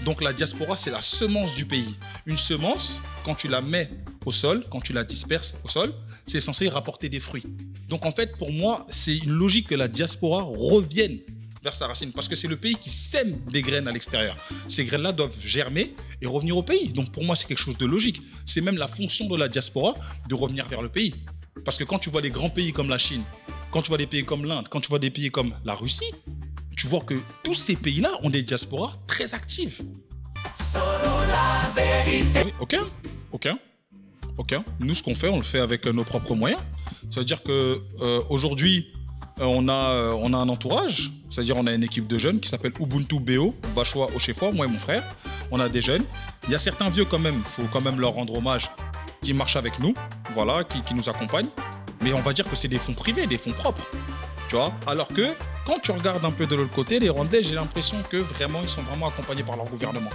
Donc la diaspora, c'est la semence du pays. Une semence, quand tu la mets au sol, quand tu la disperses au sol, c'est censé rapporter des fruits. Donc en fait, pour moi, c'est une logique que la diaspora revienne vers sa racine, parce que c'est le pays qui sème des graines à l'extérieur. Ces graines-là doivent germer et revenir au pays. Donc pour moi, c'est quelque chose de logique. C'est même la fonction de la diaspora de revenir vers le pays. Parce que quand tu vois les grands pays comme la Chine, quand tu vois des pays comme l'Inde, quand tu vois des pays comme la Russie, tu vois que tous ces pays-là ont des diasporas très actives. Solo la vérité. Oui, ok. Nous, ce qu'on fait, on le fait avec nos propres moyens. Ça veut dire qu'aujourd'hui, on a un entourage, c'est-à-dire on a une équipe de jeunes qui s'appelle Ubuntu BO, Bachois Ochefois, moi et mon frère. On a des jeunes. Il y a certains vieux quand même, il faut quand même leur rendre hommage, qui marchent avec nous, voilà, qui nous accompagnent. Mais on va dire que c'est des fonds privés, des fonds propres. Tu vois. Alors que quand tu regardes un peu de l'autre côté, les Rwandais, j'ai l'impression que vraiment, ils sont vraiment accompagnés par leur gouvernement.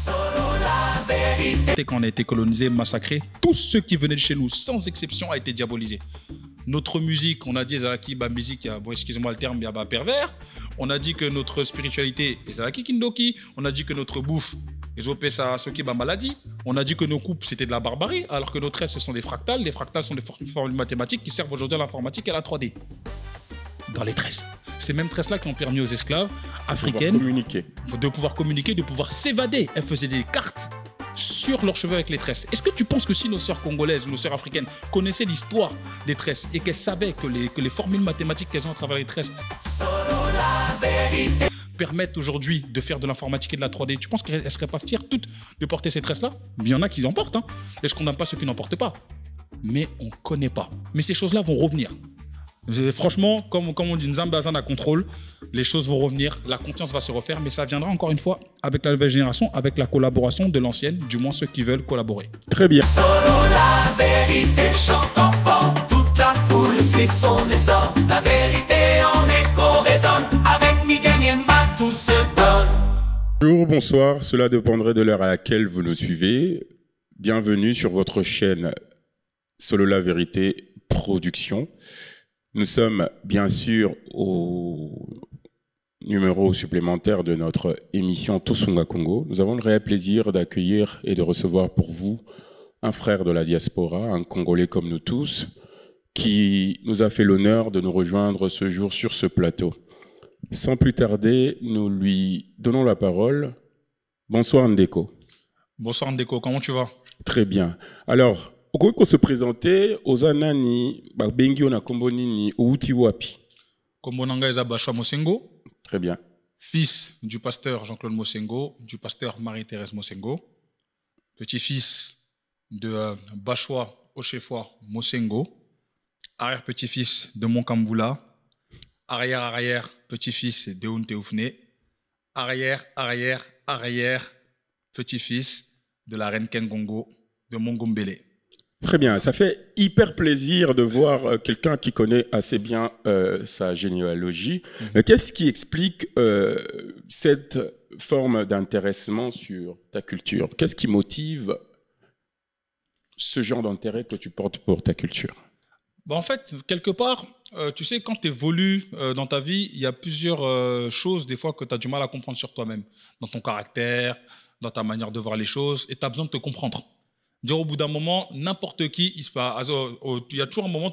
Solo la vérité. Quand on a été colonisé, massacré, tous ceux qui venaient de chez nous, sans exception, a été diabolisé. Notre musique, on a dit Ezalaki, musique, bon, excusez-moi le terme, pervers. On a dit que notre spiritualité, Ezalaki Kindoki. On a dit que notre bouffe, Ezopé Soki maladie. On a dit que nos coupes, c'était de la barbarie, alors que nos traits, ce sont des fractales. Les fractales sont des formules mathématiques qui servent aujourd'hui à l'informatique et à la 3D. Dans les tresses. Ces mêmes tresses-là qui ont permis aux esclaves africaines de pouvoir communiquer, de pouvoir s'évader. Elles faisaient des cartes sur leurs cheveux avec les tresses. Est-ce que tu penses que si nos sœurs congolaises ou nos sœurs africaines connaissaient l'histoire des tresses et qu'elles savaient que les formules mathématiques qu'elles ont à travers les tresses permettent aujourd'hui de faire de l'informatique et de la 3D, tu penses qu'elles ne seraient pas fières toutes de porter ces tresses-là? Il y en a qui en portent, hein, et je ne condamne pas ceux qui n'en portent pas. Mais on ne connaît pas. Mais ces choses-là vont revenir. Franchement, comme on dit, Nzambazan à contrôle, les choses vont revenir, la confiance va se refaire, mais ça viendra encore une fois avec la nouvelle génération, avec la collaboration de l'ancienne, du moins ceux qui veulent collaborer. Très bien. Solo la vérité chante enfant, toute la foule suit son essor. La vérité en écho résonne, avec Miguel Niemba tout se donne. Bonjour, bonsoir, cela dépendrait de l'heure à laquelle vous nous suivez. Bienvenue sur votre chaîne Solo la vérité production. Nous sommes bien sûr au numéro supplémentaire de notre émission Tosunga Congo. Nous avons le réel plaisir d'accueillir et de recevoir pour vous un frère de la diaspora, un Congolais comme nous tous, qui nous a fait l'honneur de nous rejoindre ce jour sur ce plateau. Sans plus tarder, nous lui donnons la parole. Bonsoir Ndeko. Bonsoir Ndeko, comment tu vas? Très bien. Alors, on se présenter aux anani bengi on a komboni ni outi wapi. Kombonanga eza Bachois Mosengo. Très bien. Fils du pasteur Jean-Claude Mosengo, du pasteur Marie-Thérèse Mosengo. Petit-fils de Bachois Ochefois Mosengo. Arrière-petit-fils de Monkambula. Arrière-petit-fils de Ounteoufne. Arrière-petit-fils de la reine Kengongo de Mongombele. Très bien, ça fait hyper plaisir de voir quelqu'un qui connaît assez bien sa généalogie. Mais qu'est-ce qui explique cette forme d'intéressement sur ta culture? Qu'est-ce qui motive ce genre d'intérêt que tu portes pour ta culture? Bon, en fait, quelque part, tu sais, quand tu évolues dans ta vie, il y a plusieurs choses des fois que tu as du mal à comprendre sur toi-même, dans ton caractère, dans ta manière de voir les choses, et tu as besoin de te comprendre. Dire au bout d'un moment, n'importe qui, il y a toujours un moment,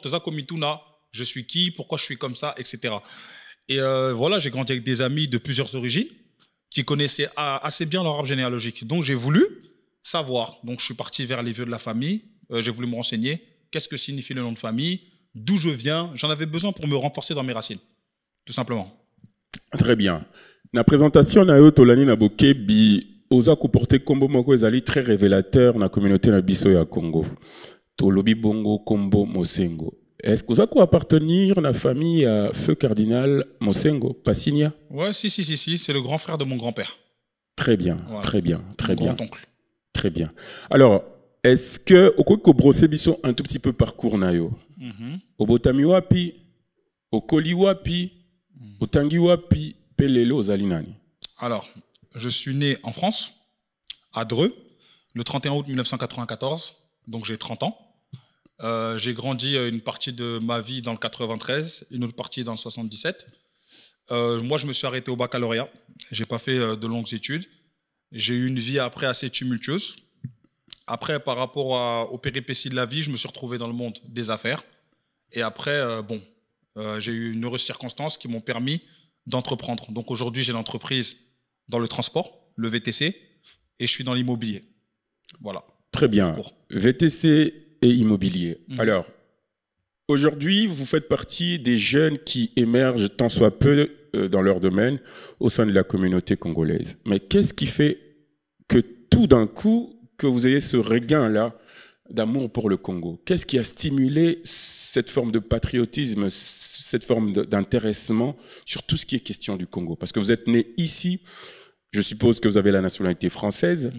je suis qui, pourquoi je suis comme ça, etc. Et voilà, j'ai grandi avec des amis de plusieurs origines qui connaissaient assez bien leur arbre généalogique. Donc j'ai voulu savoir. Donc je suis parti vers les vieux de la famille, j'ai voulu me renseigner. Qu'est-ce que signifie le nom de famille? D'où je viens? J'en avais besoin pour me renforcer dans mes racines, tout simplement. Très bien. La présentation na Tolani Naboke bi oza comporter kombo moko ezali très révélateur dans la communauté na biso ya Congo. Tolobi bongo kombo Mosengo. Est-ce que vous avez appartenir à la famille à Feu Cardinal Mosengo, Passinia? Ouais, si, c'est le grand frère de mon grand-père. Très bien, voilà. Très bien. Grand-oncle. Très bien. Alors, est-ce que au quoi brosser biso un tout petit peu parcours na yo? Au botami wapi, au koli wapi, au tangi wapi, pelelo zalinani. Alors, je suis né en France, à Dreux, le 31 août 1994, donc j'ai 30 ans. J'ai grandi une partie de ma vie dans le 93, une autre partie dans le 77. Moi, je me suis arrêté au baccalauréat. J'ai pas fait de longues études. J'ai eu une vie après assez tumultueuse. Après, par rapport aux péripéties de la vie, je me suis retrouvé dans le monde des affaires. Et après, j'ai eu une heureuse circonstance qui m'ont permis d'entreprendre. Donc aujourd'hui, j'ai l'entreprise dans le transport, le VTC, et je suis dans l'immobilier. Voilà. Très bien. VTC et immobilier. Alors, aujourd'hui, vous faites partie des jeunes qui émergent tant soit peu dans leur domaine au sein de la communauté congolaise. Mais qu'est-ce qui fait que tout d'un coup, que vous ayez ce regain-là d'amour pour le Congo? Qu'est-ce qui a stimulé cette forme de patriotisme, cette forme d'intéressement sur tout ce qui est question du Congo? Parce que vous êtes né ici, je suppose que vous avez la nationalité française.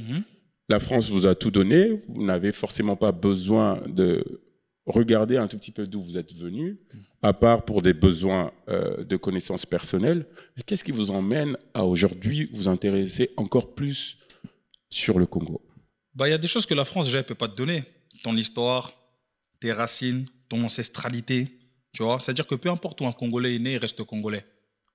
La France vous a tout donné, vous n'avez forcément pas besoin de regarder un tout petit peu d'où vous êtes venu, à part pour des besoins de connaissances personnelles. Et qu'est-ce qui vous emmène à aujourd'hui vous intéresser encore plus sur le Congo? Il y a des choses que la France déjà ne peut pas te donner. Ton histoire, tes racines, ton ancestralité. Tu vois, c'est-à-dire que peu importe où un Congolais est né, il reste Congolais.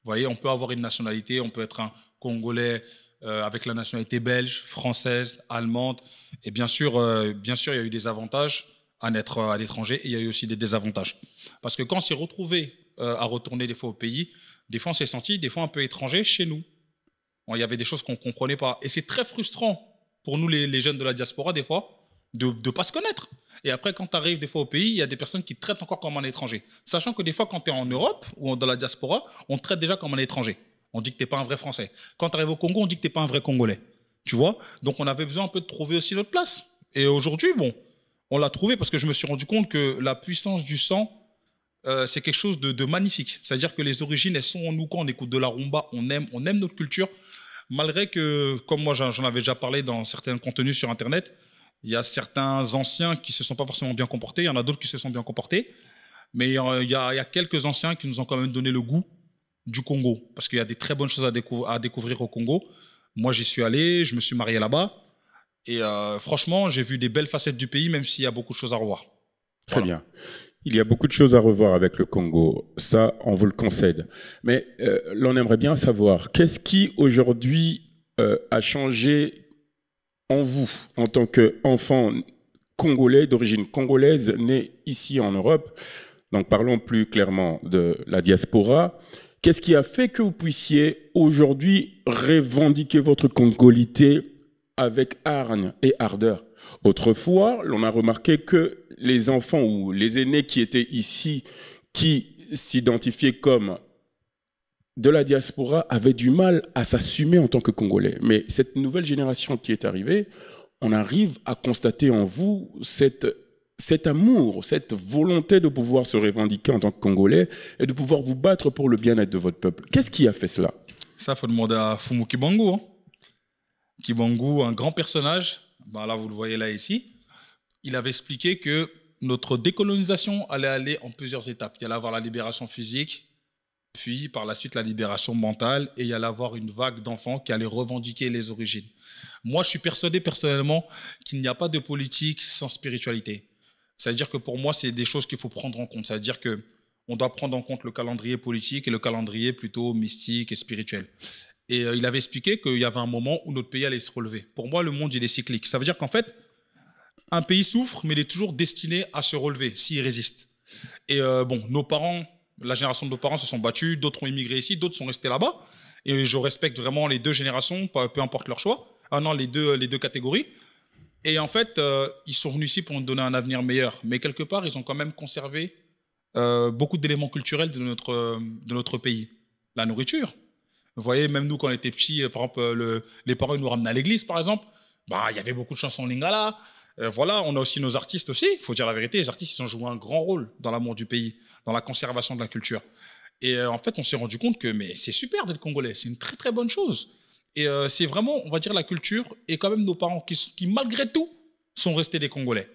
Vous voyez, on peut avoir une nationalité, on peut être un Congolais avec la nationalité belge, française, allemande. Et bien sûr, il y a eu des avantages à naître à l'étranger et il y a eu aussi des désavantages. Parce que quand on s'est retrouvé à retourner des fois au pays, des fois on s'est senti des fois un peu étranger chez nous. Bon, il y avait des choses qu'on ne comprenait pas. Et c'est très frustrant pour nous les jeunes de la diaspora des fois de ne pas se connaître. Et après, quand tu arrives des fois au pays, il y a des personnes qui te traitent encore comme un étranger. Sachant que des fois, quand tu es en Europe ou dans la diaspora, on te traite déjà comme un étranger. On dit que tu n'es pas un vrai Français. Quand tu arrives au Congo, on dit que tu n'es pas un vrai Congolais. Tu vois? Donc, on avait besoin un peu de trouver aussi notre place. Et aujourd'hui, on l'a trouvé parce que je me suis rendu compte que la puissance du sang, c'est quelque chose de magnifique. C'est-à-dire que les origines, elles sont en nous. Quand on écoute de la rumba, on aime notre culture. Malgré que, comme moi j'en avais déjà parlé dans certains contenus sur Internet, il y a certains anciens qui ne se sont pas forcément bien comportés, il y en a d'autres qui se sont bien comportés, mais il y a quelques anciens qui nous ont quand même donné le goût du Congo, parce qu'il y a des très bonnes choses à découvrir au Congo. Moi j'y suis allé, je me suis marié là-bas, et franchement j'ai vu des belles facettes du pays, même s'il y a beaucoup de choses à revoir. Très bien. Il y a beaucoup de choses à revoir avec le Congo, ça on vous le concède. Mais l'on aimerait bien savoir, qu'est-ce qui aujourd'hui a changé en vous, en tant qu'enfant congolais, d'origine congolaise, né ici en Europe? Donc parlons plus clairement de la diaspora. Qu'est-ce qui a fait que vous puissiez aujourd'hui revendiquer votre congolité avec hargne et ardeur? Autrefois, l'on a remarqué que les enfants ou les aînés qui étaient ici, qui s'identifiaient comme de la diaspora, avaient du mal à s'assumer en tant que Congolais. Mais cette nouvelle génération qui est arrivée, on arrive à constater en vous cet amour, cette volonté de pouvoir se revendiquer en tant que Congolais et de pouvoir vous battre pour le bien-être de votre peuple. Qu'est-ce qui a fait cela? Ça, il faut demander à Fumu Kibangu. Kibangu, un grand personnage, là vous le voyez là ici, il avait expliqué que notre décolonisation allait aller en plusieurs étapes. Il y allait avoir la libération physique, puis par la suite la libération mentale, et il y allait avoir une vague d'enfants qui allaient revendiquer les origines. Moi, je suis persuadé personnellement qu'il n'y a pas de politique sans spiritualité. C'est-à-dire que pour moi, c'est des choses qu'il faut prendre en compte. C'est-à-dire qu'on doit prendre en compte le calendrier politique et le calendrier plutôt mystique et spirituel. Et il avait expliqué qu'il y avait un moment où notre pays allait se relever. Pour moi, le monde, il est cyclique. Ça veut dire qu'en fait, un pays souffre, mais il est toujours destiné à se relever s'il résiste. Et nos parents, la génération de nos parents se sont battus, d'autres ont immigré ici, d'autres sont restés là-bas. Et je respecte vraiment les deux générations, peu importe leur choix. Les deux catégories. Et en fait, ils sont venus ici pour nous donner un avenir meilleur. Mais quelque part, ils ont quand même conservé beaucoup d'éléments culturels de notre pays. La nourriture. Vous voyez, même nous, quand on était petits, par exemple, les parents nous ramenaient à l'église, par exemple. Il y avait beaucoup de chansons lingala. On a aussi nos artistes aussi. Il faut dire la vérité, les artistes, ils ont joué un grand rôle dans l'amour du pays, dans la conservation de la culture. Et en fait, on s'est rendu compte que c'est super d'être congolais. C'est une très, très bonne chose. Et c'est vraiment, on va dire, la culture et quand même nos parents qui malgré tout, sont restés des Congolais.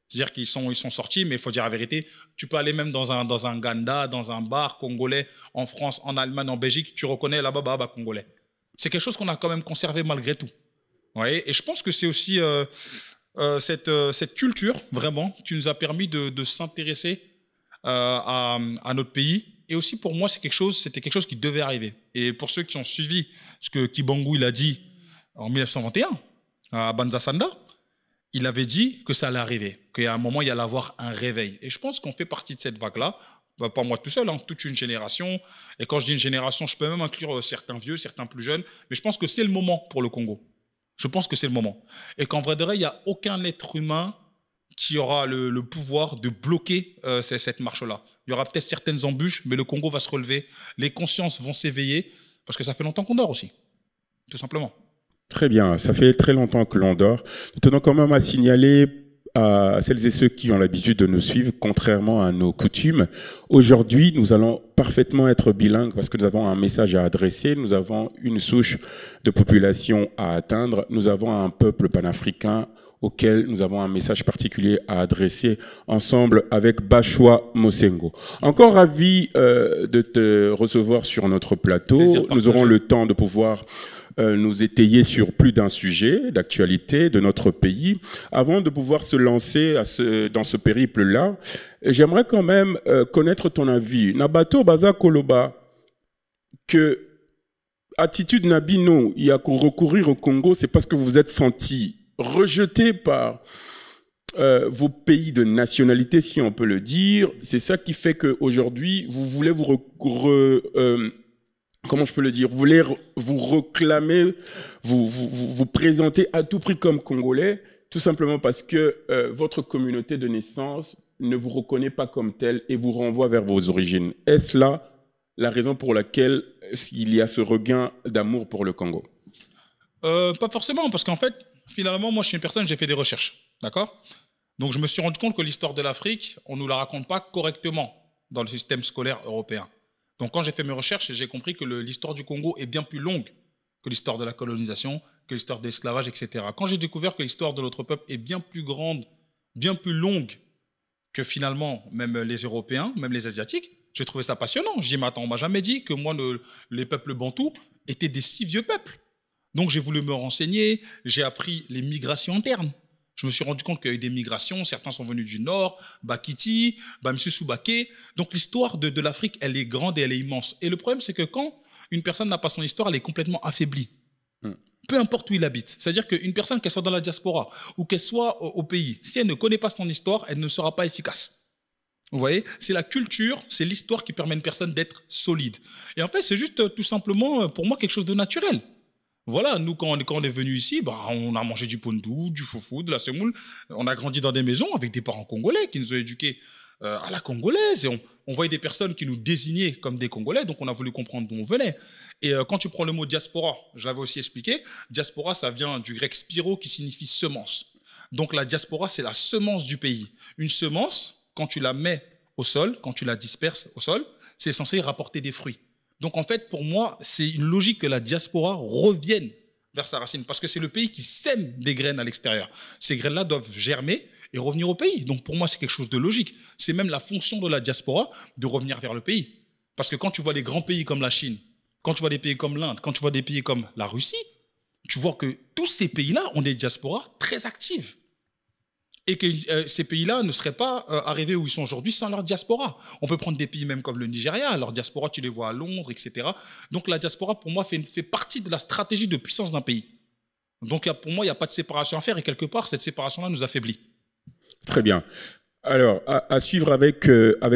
C'est-à-dire qu'ils sont sortis, mais il faut dire la vérité, tu peux aller même dans un ganda, dans un bar congolais, en France, en Allemagne, en Belgique, tu reconnais là-bas, congolais. C'est quelque chose qu'on a quand même conservé malgré tout. Ouais, et je pense que c'est aussi cette culture, vraiment, qui nous a permis de s'intéresser à notre pays Et aussi, pour moi, c'était quelque chose qui devait arriver. Et pour ceux qui ont suivi ce que Kibangu il a dit en 1921 à Banza Sanda, il avait dit que ça allait arriver, qu'à un moment, il y allait avoir un réveil. Et je pense qu'on fait partie de cette vague-là. Pas moi tout seul, hein, toute une génération. Et quand je dis une génération, je peux même inclure certains vieux, certains plus jeunes. Mais je pense que c'est le moment pour le Congo. Je pense que c'est le moment. Et qu'en vrai de vrai, il n'y a aucun être humain qui aura le pouvoir de bloquer cette marche-là. Il y aura peut-être certaines embûches, mais le Congo va se relever. Les consciences vont s'éveiller, parce que ça fait longtemps qu'on dort aussi, tout simplement. Très bien, ça fait très longtemps que l'on dort. Nous tenons quand même à signaler à celles et ceux qui ont l'habitude de nous suivre, contrairement à nos coutumes, aujourd'hui, nous allons parfaitement être bilingues parce que nous avons un message à adresser, nous avons une souche de population à atteindre, nous avons un peuple panafricain auquel nous avons un message particulier à adresser ensemble avec Bashwa Mosengo. Encore ravi de te recevoir sur notre plateau. Nous aurons le temps de pouvoir nous étayer sur plus d'un sujet d'actualité de notre pays. Avant de pouvoir se lancer dans ce périple-là, j'aimerais quand même connaître ton avis. Nabato Baza Koloba, que attitude Nabino, il y a qu'à recourir au Congo, c'est parce que vous vous êtes senti rejeté par vos pays de nationalité, si on peut le dire. C'est ça qui fait qu'aujourd'hui, vous voulez comment je peux le dire, vous voulez vous reclamer, vous présenter à tout prix comme Congolais, tout simplement parce que votre communauté de naissance ne vous reconnaît pas comme tel et vous renvoie vers vos origines. Est-ce là la raison pour laquelle il y a ce regain d'amour pour le Congo? Pas forcément, parce qu'en fait, finalement, moi je suis une personne, j'ai fait des recherches, d'accord? Donc je me suis rendu compte que l'histoire de l'Afrique, on ne nous la raconte pas correctement dans le système scolaire européen. Donc quand j'ai fait mes recherches, j'ai compris que l'histoire du Congo est bien plus longue que l'histoire de la colonisation, que l'histoire de l'esclavage, etc. Quand j'ai découvert que l'histoire de notre peuple est bien plus grande, bien plus longue que finalement même les Européens, même les Asiatiques, j'ai trouvé ça passionnant. Je dis, mais attends, on m'a jamais dit que moi, les peuples bantous étaient des si vieux peuples. Donc j'ai voulu me renseigner, j'ai appris les migrations internes. Je me suis rendu compte qu'il y a eu des migrations, certains sont venus du nord, Bakiti, Bamsusu Baké. Donc l'histoire de l'Afrique, elle est grande et elle est immense. Et le problème, c'est que quand une personne n'a pas son histoire, elle est complètement affaiblie. Peu importe où il habite. C'est-à-dire qu'une personne, qu'elle soit dans la diaspora ou qu'elle soit au pays, si elle ne connaît pas son histoire, elle ne sera pas efficace. Vous voyez, c'est la culture, c'est l'histoire qui permet à une personne d'être solide. Et en fait, c'est juste tout simplement, pour moi, quelque chose de naturel. Voilà, nous, quand on est venu ici, on a mangé du pondou, du foufou, de la semoule. On a grandi dans des maisons avec des parents congolais qui nous ont éduqués à la congolaise. Et on voyait des personnes qui nous désignaient comme des Congolais, donc on a voulu comprendre d'où on venait. Et quand tu prends le mot diaspora, je l'avais aussi expliqué, diaspora, ça vient du grec spiro qui signifie semence. Donc la diaspora, c'est la semence du pays. Une semence, quand tu la mets au sol, quand tu la disperses au sol, c'est censé rapporter des fruits. Donc en fait, pour moi, c'est une logique que la diaspora revienne vers sa racine, parce que c'est le pays qui sème des graines à l'extérieur. Ces graines-là doivent germer et revenir au pays. Donc pour moi, c'est quelque chose de logique. C'est même la fonction de la diaspora de revenir vers le pays. Parce que quand tu vois les grands pays comme la Chine, quand tu vois des pays comme l'Inde, quand tu vois des pays comme la Russie, tu vois que tous ces pays-là ont des diasporas très actives. Et que ces pays-là ne seraient pas arrivés où ils sont aujourd'hui sans leur diaspora. On peut prendre des pays même comme le Nigeria, leur diaspora, tu les vois à Londres, etc. Donc la diaspora, pour moi, fait partie de la stratégie de puissance d'un pays. Donc pour moi, il n'y a pas de séparation à faire, et quelque part, cette séparation-là nous affaiblit. Très bien. Alors, à suivre avec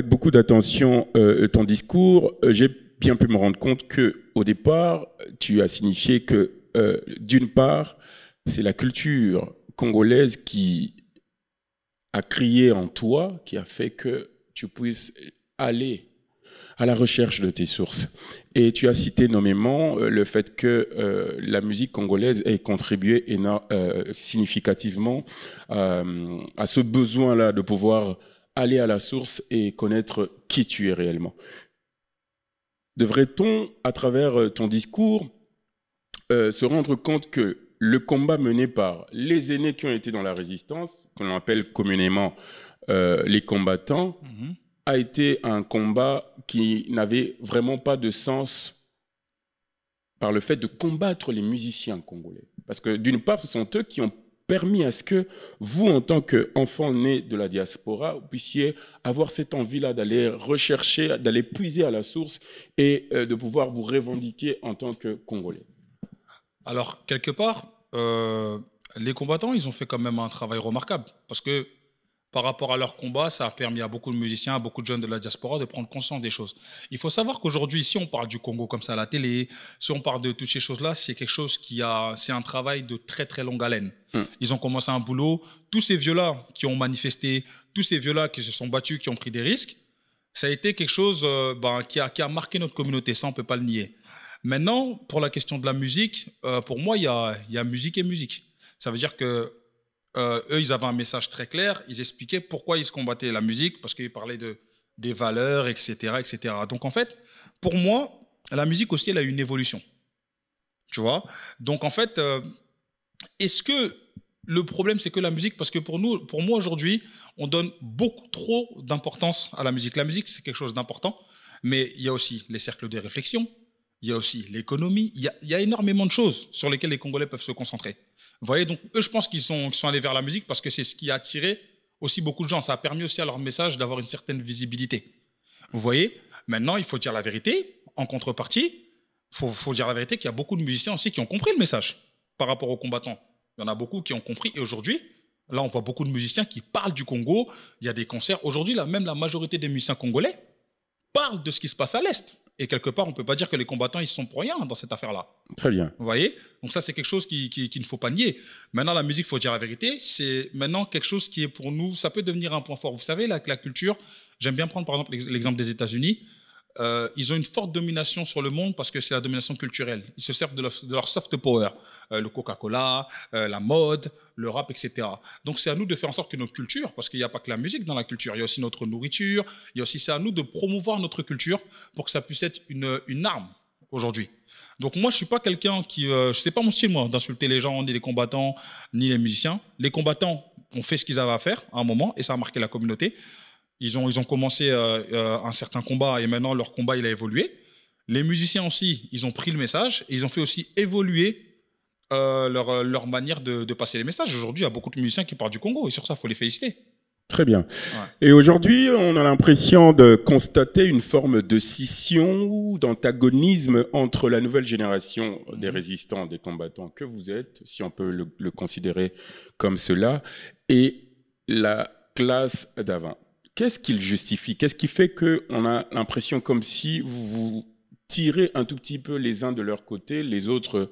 beaucoup d'attention ton discours, j'ai bien pu me rendre compte qu'au départ, tu as signifié que, d'une part, c'est la culture congolaise qui a crié en toi, qui a fait que tu puisses aller à la recherche de tes sources. Et tu as cité nommément le fait que la musique congolaise ait contribué significativement à ce besoin-là de pouvoir aller à la source et connaître qui tu es réellement. Devrait-on, à travers ton discours, se rendre compte que le combat mené par les aînés qui ont été dans la résistance, qu'on appelle communément les combattants, a été un combat qui n'avait vraiment pas de sens par le fait de combattre les musiciens congolais. Parce que d'une part, ce sont eux qui ont permis à ce que vous, en tant qu'enfant né de la diaspora, vous puissiez avoir cette envie-là d'aller rechercher, d'aller puiser à la source et de pouvoir vous revendiquer en tant que Congolais? Alors, quelque part, les combattants, ils ont fait quand même un travail remarquable. Parce que par rapport à leur combat, ça a permis à beaucoup de musiciens, à beaucoup de jeunes de la diaspora de prendre conscience des choses. Il faut savoir qu'aujourd'hui, si on parle du Congo comme ça à la télé, si on parle de toutes ces choses-là, c'est quelque chose c'est un travail de très très longue haleine. Ils ont commencé un boulot. Tous ces vieux-là qui ont manifesté, tous ces vieux-là qui se sont battus, qui ont pris des risques, ça a été quelque chose qui a marqué notre communauté. Ça, on ne peut pas le nier. Maintenant, pour la question de la musique, pour moi, il y a musique et musique. Ça veut dire que eux, ils avaient un message très clair. Ils expliquaient pourquoi ils se combattaient la musique, parce qu'ils parlaient des valeurs, etc., etc. Donc, en fait, pour moi, la musique aussi, elle a une évolution. Tu vois? Donc, en fait, est-ce que le problème, c'est que la musique, parce que pour moi, aujourd'hui, on donne beaucoup trop d'importance à la musique. La musique, c'est quelque chose d'important, mais il y a aussi les cercles de réflexion, il y a aussi l'économie, il y a énormément de choses sur lesquelles les Congolais peuvent se concentrer. Vous voyez, donc eux, je pense qu'ils sont allés vers la musique parce que c'est ce qui a attiré aussi beaucoup de gens. Ça a permis aussi à leur message d'avoir une certaine visibilité. Vous voyez, maintenant, il faut dire la vérité. En contrepartie, il faut dire la vérité qu'il y a beaucoup de musiciens aussi qui ont compris le message par rapport aux combattants. Il y en a beaucoup qui ont compris. Et aujourd'hui, là, on voit beaucoup de musiciens qui parlent du Congo. Il y a des concerts. Aujourd'hui, là, même la majorité des musiciens congolais parlent de ce qui se passe à l'Est. Et quelque part, on ne peut pas dire que les combattants, ils sont pour rien dans cette affaire-là. Très bien. Vous voyez? Donc ça, c'est quelque chose qu'il ne faut pas nier. Maintenant, la musique, il faut dire la vérité, c'est maintenant quelque chose qui est pour nous, ça peut devenir un point fort. Vous savez, la culture, j'aime bien prendre par exemple l'exemple des États-Unis. Ils ont une forte domination sur le monde parce que c'est la domination culturelle. Ils se servent de leur soft power, le Coca-Cola, la mode, le rap, etc. Donc c'est à nous de faire en sorte que notre culture, parce qu'il n'y a pas que la musique dans la culture, il y a aussi notre nourriture, il y a aussi, c'est à nous de promouvoir notre culture pour que ça puisse être une arme aujourd'hui. Donc moi, je suis pas quelqu'un qui, c'est pas mon style moi d'insulter les gens, ni les combattants, ni les musiciens. Les combattants ont fait ce qu'ils avaient à faire à un moment et ça a marqué la communauté. Ils ont commencé un certain combat et maintenant leur combat il a évolué. Les musiciens aussi, ils ont pris le message et ils ont fait aussi évoluer leur manière de passer les messages. Aujourd'hui, il y a beaucoup de musiciens qui parlent du Congo et sur ça, il faut les féliciter. Très bien. Ouais. Et aujourd'hui, on a l'impression de constater une forme de scission ou d'antagonisme entre la nouvelle génération des résistants, des combattants que vous êtes, si on peut le considérer comme cela, et la classe d'avant. Qu'est-ce qu'il justifie? Qu'est-ce qui fait qu'on a l'impression comme si vous tirez un tout petit peu les uns de leur côté, les autres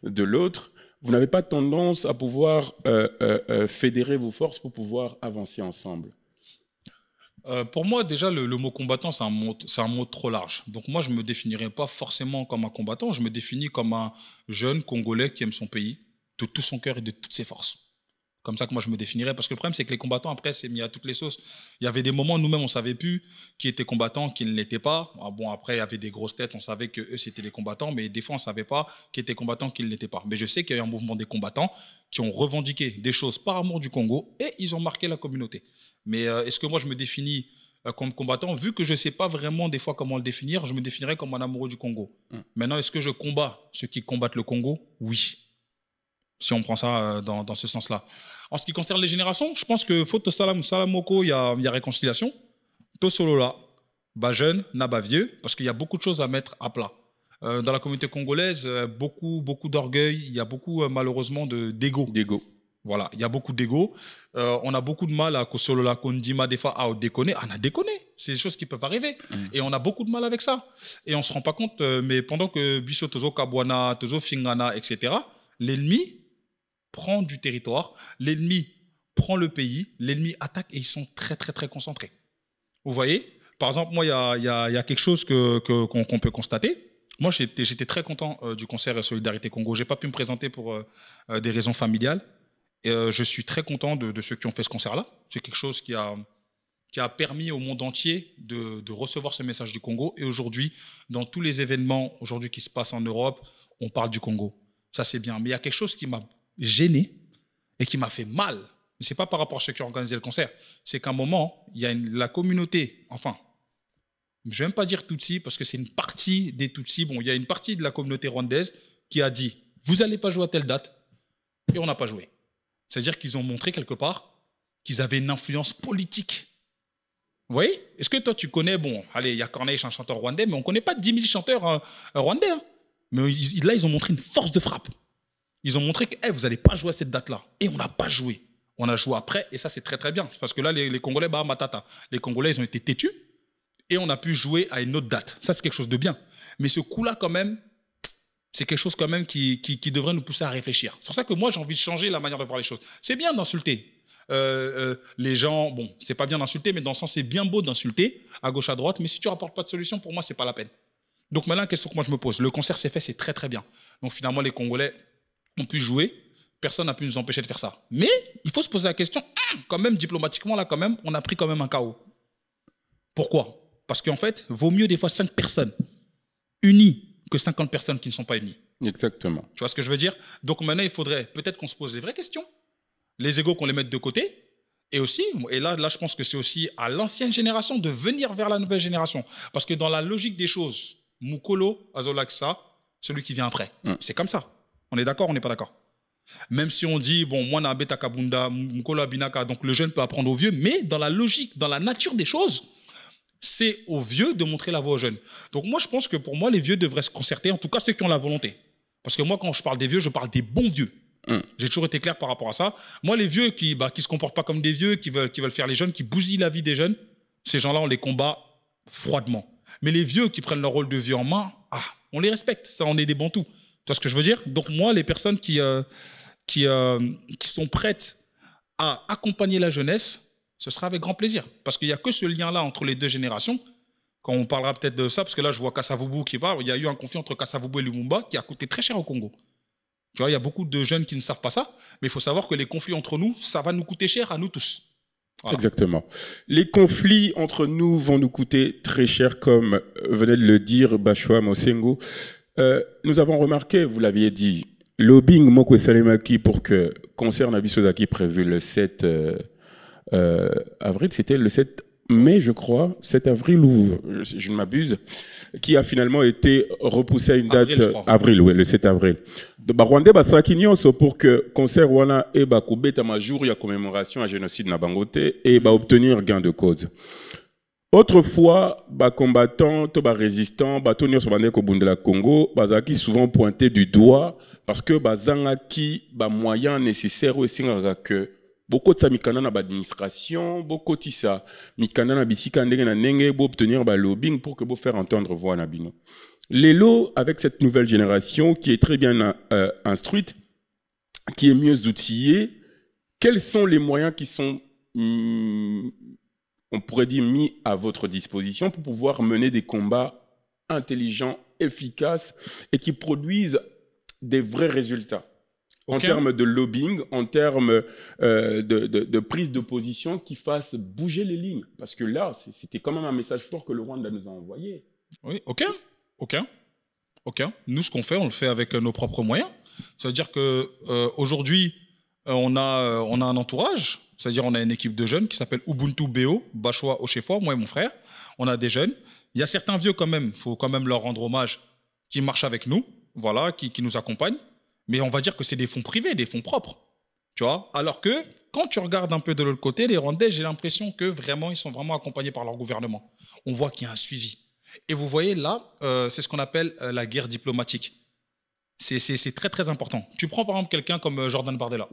de l'autre? Vous n'avez pas tendance à pouvoir fédérer vos forces pour pouvoir avancer ensemble? Pour moi, déjà, le mot combattant, c'est un mot trop large. Donc moi, je ne me définirais pas forcément comme un combattant, je me définis comme un jeune Congolais qui aime son pays de tout son cœur et de toutes ses forces. Comme ça que moi je me définirais, parce que le problème c'est que les combattants après c'est mis à toutes les sauces. Il y avait des moments où nous-mêmes on savait plus qui était combattant, qui ne l'était pas. Ah bon, après il y avait des grosses têtes, on savait que eux c'était les combattants, mais des fois on savait pas qui était combattant, qui ne l'était pas. Mais je sais qu'il y a eu un mouvement des combattants qui ont revendiqué des choses par amour du Congo et ils ont marqué la communauté. Mais est-ce que moi je me définis comme combattant? Vu que je sais pas vraiment des fois comment le définir, je me définirais comme un amoureux du Congo. Maintenant, est-ce que je combats ceux qui combattent le Congo? Oui. Si on prend ça dans ce sens-là. En ce qui concerne les générations, je pense que faut salamoko, il y a réconciliation. To solo là, bas jeune, n'a bas vieux, parce qu'il y a beaucoup de choses à mettre à plat. Dans la communauté congolaise, beaucoup d'orgueil, il y a beaucoup malheureusement d'ego. Voilà, il y a beaucoup d'ego. On a beaucoup de mal à solo là, kondima des fois à déconner. On a déconné. C'est des choses qui peuvent arriver. Et on a beaucoup de mal avec ça. Et on se rend pas compte. Mais pendant que Biso Tozo Kabwana, Tozo Fingana, etc., l'ennemi prend du territoire, l'ennemi prend le pays, l'ennemi attaque et ils sont très très très concentrés. Vous voyez? Par exemple, moi, il y a quelque chose qu'on peut constater. Moi, j'étais très content du concert Solidarité Congo. J'ai pas pu me présenter pour des raisons familiales. Et, je suis très content de ceux qui ont fait ce concert-là. C'est quelque chose qui a permis au monde entier de recevoir ce message du Congo. Et aujourd'hui, dans tous les événements aujourd'hui qui se passent en Europe, on parle du Congo. Ça, c'est bien. Mais il y a quelque chose qui m'a gêné et qui m'a fait mal. Mais ce n'est pas par rapport à ceux qui ont organisé le concert. C'est qu'à un moment, il y a la communauté, enfin, je ne vais même pas dire Tutsi parce que c'est une partie des Tutsis. Bon, il y a une partie de la communauté rwandaise qui a dit « Vous n'allez pas jouer à telle date » et on n'a pas joué. C'est-à-dire qu'ils ont montré quelque part qu'ils avaient une influence politique. Vous voyez? Est-ce que toi, tu connais, bon, allez, il y a Corneille, un chanteur rwandais, mais on ne connaît pas 10 000 chanteurs rwandais. Hein. Mais là, ils ont montré une force de frappe. Ils ont montré que hey, vous n'allez pas jouer à cette date-là. Et on n'a pas joué. On a joué après, et ça, c'est très, très bien. C'est parce que là, les Congolais, bah, matata. Les Congolais, ils ont été têtus, et on a pu jouer à une autre date. Ça, c'est quelque chose de bien. Mais ce coup-là, quand même, c'est quelque chose quand même qui devrait nous pousser à réfléchir. C'est pour ça que moi, j'ai envie de changer la manière de voir les choses. C'est bien d'insulter. Les gens, bon, c'est pas bien d'insulter, mais dans le sens, c'est bien beau d'insulter à gauche, à droite, mais si tu rapportes pas de solution, pour moi, c'est pas la peine. Donc maintenant, la question que moi je me pose, le concert s'est fait, c'est très très bien. Donc finalement, les Congolais ont pu jouer, personne n'a pu nous empêcher de faire ça. Mais il faut se poser la question, quand même, diplomatiquement, là, quand même, on a pris quand même un chaos. Pourquoi? Parce qu'en fait, vaut mieux des fois 5 personnes unies que 50 personnes qui ne sont pas unies. Exactement. Tu vois ce que je veux dire? Donc maintenant, il faudrait peut-être qu'on se pose les vraies questions. Les égos qu'on les mette de côté, et aussi, et là je pense que c'est aussi à l'ancienne génération de venir vers la nouvelle génération. Parce que dans la logique des choses, Mukolo, Azolaksa, celui qui vient après. C'est comme ça. On est d'accord, on n'est pas d'accord? Même si on dit, bon, moi, na beta kabunda, Mukolo abinaka, donc le jeune peut apprendre aux vieux, mais dans la logique, dans la nature des choses, c'est aux vieux de montrer la voie aux jeunes. Donc moi, je pense que pour moi, les vieux devraient se concerter, en tout cas ceux qui ont la volonté. Parce que moi, quand je parle des vieux, je parle des bons vieux. J'ai toujours été clair par rapport à ça. Moi, les vieux qui se comportent pas comme des vieux, qui veulent faire les jeunes, qui bousillent la vie des jeunes, ces gens-là, on les combat froidement. Mais les vieux qui prennent leur rôle de vieux en main, on les respecte. Ça, on est des bantous. Tu vois ce que je veux dire? Donc moi, les personnes qui sont prêtes à accompagner la jeunesse, ce sera avec grand plaisir. Parce qu'il n'y a que ce lien-là entre les deux générations. Quand on parlera peut-être de ça, parce que là, je vois Kasavubu qui parle, il y a eu un conflit entre Kasavubu et Lumumba qui a coûté très cher au Congo. Tu vois, il y a beaucoup de jeunes qui ne savent pas ça, mais il faut savoir que les conflits entre nous, ça va nous coûter cher à nous tous. Voilà. Exactement. Les conflits entre nous vont nous coûter très cher, comme venait de le dire Bashwa Mosengo. Nous avons remarqué, vous l'aviez dit, lobbying Moko Salemaki pour que concert Nabisozaki prévu le 7 avril, c'était le 7 mai, je crois, 7 avril ou je ne m'abuse, qui a finalement été repoussé à une date avril, oui, le 7 avril. Ba Rwanda basaki nyonso pour que concert wana e ba kubeta ma jour ya commémoration à génocide na bangote et ba obtenir gain de cause. Autrefois, ba combattants, to ba résistants, ba tonio so bande ko bundela Congo, bazaki souvent pointé du doigt parce que bazangaki ba moyens nécessaires au singaka que beaucoup de mikana na administration, beaucoup de ça mikana na bisika ndenge na ndenge pour obtenir ba lobbying pour que pour faire entendre voix na bino. L'élo, avec cette nouvelle génération qui est très bien instruite, qui est mieux outillée, quels sont les moyens qui sont, on pourrait dire, mis à votre disposition pour pouvoir mener des combats intelligents, efficaces et qui produisent des vrais résultats en termes de lobbying, en termes de prise de position qui fassent bouger les lignes. Parce que là, c'était quand même un message fort que le Rwanda nous a envoyé. Oui, aucun. Nous, ce qu'on fait, on le fait avec nos propres moyens. Ça veut dire que aujourd'hui, on a un entourage. C'est-à-dire, on a une équipe de jeunes qui s'appelle Ubuntu BO, Bashwa Ochefoa, moi et mon frère. On a des jeunes. Il y a certains vieux quand même. Il faut quand même leur rendre hommage, qui marchent avec nous, voilà, qui nous accompagnent. Mais on va dire que c'est des fonds privés, des fonds propres. Tu vois? Alors que quand tu regardes un peu de l'autre côté, les Rwandais, j'ai l'impression que vraiment, ils sont vraiment accompagnés par leur gouvernement. On voit qu'il y a un suivi. Et vous voyez là, c'est ce qu'on appelle la guerre diplomatique. C'est très très important. Tu prends par exemple quelqu'un comme Jordan Bardella,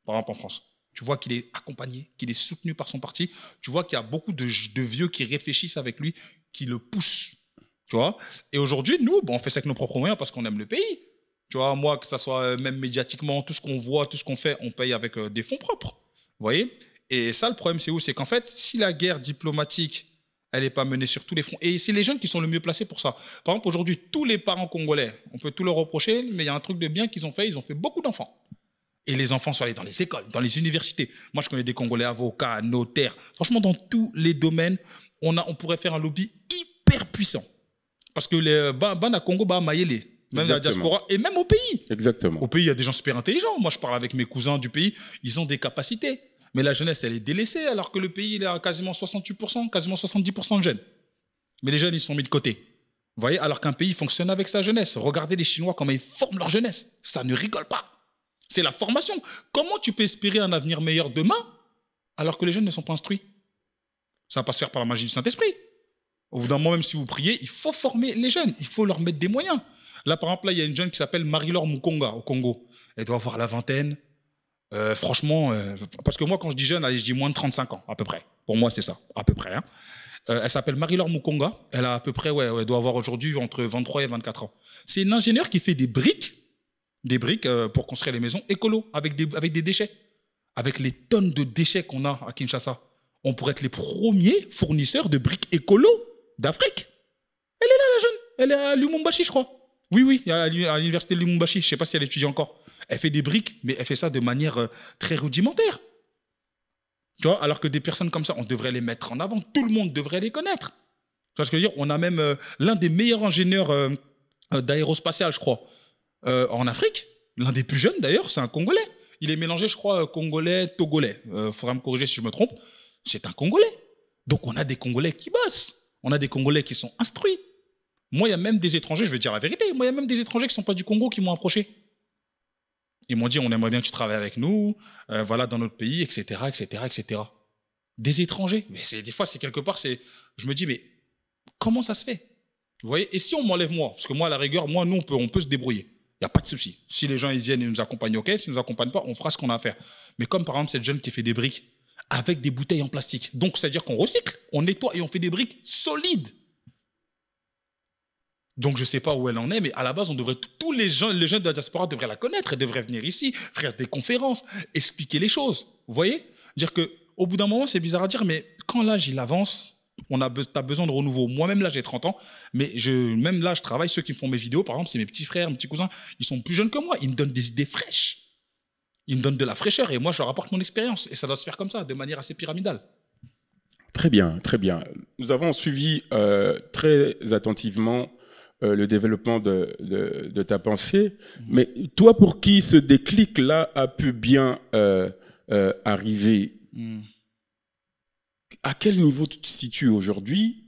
par exemple en France. Tu vois qu'il est accompagné, qu'il est soutenu par son parti. Tu vois qu'il y a beaucoup de vieux qui réfléchissent avec lui, qui le poussent. Tu vois? Et aujourd'hui, nous, on fait ça avec nos propres moyens parce qu'on aime le pays. Tu vois, moi, que ça soit même médiatiquement, tout ce qu'on voit, tout ce qu'on fait, on paye avec des fonds propres. Vous voyez? Et ça, le problème, c'est où? C'est qu'en fait, si la guerre diplomatique, elle n'est pas menée sur tous les fronts. Et c'est les jeunes qui sont le mieux placés pour ça. Par exemple, aujourd'hui, tous les parents congolais, on peut tout leur reprocher, mais il y a un truc de bien qu'ils ont fait, ils ont fait beaucoup d'enfants. Et les enfants sont allés dans les écoles, dans les universités. Moi, je connais des Congolais avocats, notaires. Franchement, dans tous les domaines, on pourrait faire un lobby hyper puissant. Parce que les Bana Congo, Mayele, même la diaspora, et même au pays. Exactement. Au pays, il y a des gens super intelligents. Moi, je parle avec mes cousins du pays, ils ont des capacités. Mais la jeunesse, elle est délaissée, alors que le pays, il est à quasiment 68%, quasiment 70% de jeunes. Mais les jeunes, ils sont mis de côté. Vous voyez, alors qu'un pays fonctionne avec sa jeunesse. Regardez les Chinois, comment ils forment leur jeunesse. Ça ne rigole pas. C'est la formation. Comment tu peux espérer un avenir meilleur demain alors que les jeunes ne sont pas instruits? Ça ne va pas se faire par la magie du Saint-Esprit. Au bout d'un moment, même si vous priez, il faut former les jeunes. Il faut leur mettre des moyens. Là, par exemple, là, il y a une jeune qui s'appelle Marie-Laure Mukonga au Congo. Elle doit avoir la vingtaine. Franchement, parce que moi, quand je dis jeune, je dis moins de 35 ans, à peu près. Pour moi, c'est ça, à peu près. Hein. Elle s'appelle Marie-Laure Mukonga. Elle a à peu près, elle doit avoir aujourd'hui entre 23 et 24 ans. C'est une ingénieure qui fait des briques pour construire les maisons écolo, avec des déchets. Avec les tonnes de déchets qu'on a à Kinshasa, on pourrait être les premiers fournisseurs de briques écolo d'Afrique. Elle est là, la jeune. Elle est à Lumumbashi, je crois. Oui, à l'université de Lumumbashi. Je ne sais pas si elle étudie encore. Elle fait des briques, mais elle fait ça de manière très rudimentaire. Tu vois, alors que des personnes comme ça, on devrait les mettre en avant. Tout le monde devrait les connaître. Tu vois ce que je veux dire? On a même l'un des meilleurs ingénieurs d'aérospatial, je crois, en Afrique. L'un des plus jeunes, d'ailleurs, c'est un Congolais. Il est mélangé, je crois, Congolais-Togolais. Il faudra me corriger si je me trompe. C'est un Congolais. Donc, on a des Congolais qui bossent. On a des Congolais qui sont instruits. Moi, il y a même des étrangers, je vais dire la vérité, moi, il y a même des étrangers qui ne sont pas du Congo qui m'ont approché. Ils m'ont dit, on aimerait bien que tu travailles avec nous, voilà, dans notre pays, etc., etc., etc. Des étrangers. Mais des fois, c'est quelque part, je me dis, mais comment ça se fait? Vous voyez? Et si on m'enlève moi, parce que moi, à la rigueur, moi, nous, on peut se débrouiller. Il n'y a pas de souci. Si les gens ils viennent et nous accompagnent, ok. S'ils ne nous accompagnent pas, on fera ce qu'on a à faire. Mais comme par exemple cette jeune qui fait des briques avec des bouteilles en plastique. Donc, c'est-à-dire qu'on recycle, on nettoie et on fait des briques solides. Donc, je ne sais pas où elle en est, mais à la base, tous les jeunes de la diaspora devraient la connaître. Ils devraient venir ici, faire des conférences, expliquer les choses. Vous voyez? Dire qu'au bout d'un moment, c'est bizarre à dire, mais quand l'âge, il avance, tu as besoin de renouveau. Moi-même, là, j'ai 30 ans, mais même là, je travaille. Ceux qui me font mes vidéos, par exemple, c'est mes petits frères, mes petits cousins. Ils sont plus jeunes que moi. Ils me donnent des idées fraîches. Ils me donnent de la fraîcheur et moi, je leur apporte mon expérience. Et ça doit se faire comme ça, de manière assez pyramidale. Très bien, très bien. Nous avons suivi très attentivement le développement de ta pensée. Mais toi, pour qui ce déclic-là a pu bien arriver, à quel niveau tu te situes aujourd'hui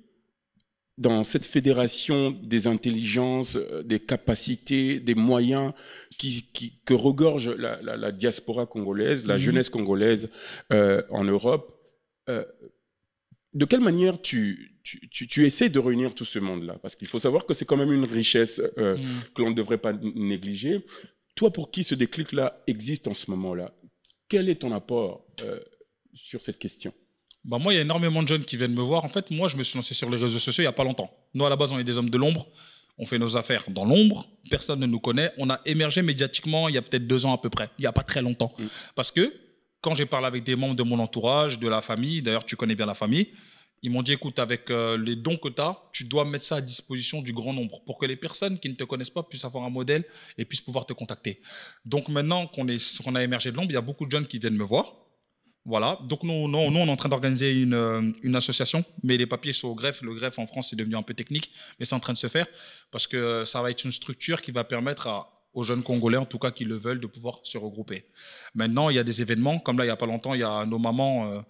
dans cette fédération des intelligences, des capacités, des moyens que regorge la diaspora congolaise, la jeunesse congolaise en Europe? De quelle manière tu essaies de réunir tout ce monde-là? Parce qu'il faut savoir que c'est quand même une richesse que l'on ne devrait pas négliger. Toi, pour qui ce déclic-là existe en ce moment-là, quel est ton apport sur cette question? Bah moi, il y a énormément de jeunes qui viennent me voir. En fait, moi, je me suis lancé sur les réseaux sociaux il n'y a pas longtemps. Nous, à la base, on est des hommes de l'ombre. On fait nos affaires dans l'ombre. Personne ne nous connaît. On a émergé médiatiquement il y a peut-être 2 ans à peu près. Il n'y a pas très longtemps. Parce que quand j'ai parlé avec des membres de mon entourage, de la famille, d'ailleurs, tu connais bien la famille, ils m'ont dit, écoute, avec les dons que tu as, tu dois mettre ça à disposition du grand nombre pour que les personnes qui ne te connaissent pas puissent avoir un modèle et puissent pouvoir te contacter. Donc maintenant qu'on a émergé de l'ombre, il y a beaucoup de jeunes qui viennent me voir. Voilà, donc nous, on est en train d'organiser une association, mais les papiers sont au greffe. Le greffe en France, c'est devenu un peu technique, mais c'est en train de se faire parce que ça va être une structure qui va permettre aux jeunes Congolais, en tout cas qui le veulent, de pouvoir se regrouper. Maintenant, il y a des événements, comme là, il n'y a pas longtemps, il y a nos mamans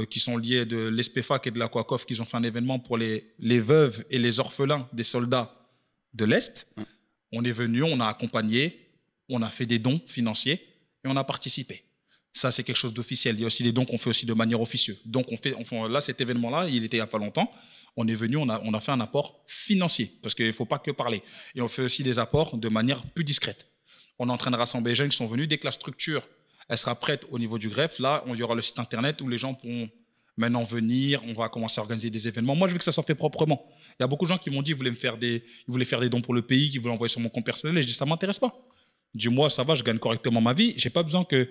qui sont liées de l'ESPEFAC et de la COACOF qui ont fait un événement pour les veuves et les orphelins des soldats de l'Est. On est venu, on a accompagné, on a fait des dons financiers et on a participé. Ça, c'est quelque chose d'officiel. Il y a aussi des dons qu'on fait aussi de manière officieuse. Donc, là, cet événement-là, il était il n'y a pas longtemps. On est venu, on a fait un apport financier, parce qu'il ne faut pas que parler. Et on fait aussi des apports de manière plus discrète. On est en train de rassembler les jeunes qui sont venus. Dès que la structure elle sera prête au niveau du greffe, là, il y aura le site internet où les gens pourront maintenant venir. On va commencer à organiser des événements. Moi, je veux que ça soit fait proprement. Il y a beaucoup de gens qui m'ont dit qu'ils voulaient faire des dons pour le pays, qu'ils voulaient envoyer sur mon compte personnel. Et je dis, ça ne m'intéresse pas. Dis-moi, ça va, je gagne correctement ma vie. J'ai pas envie que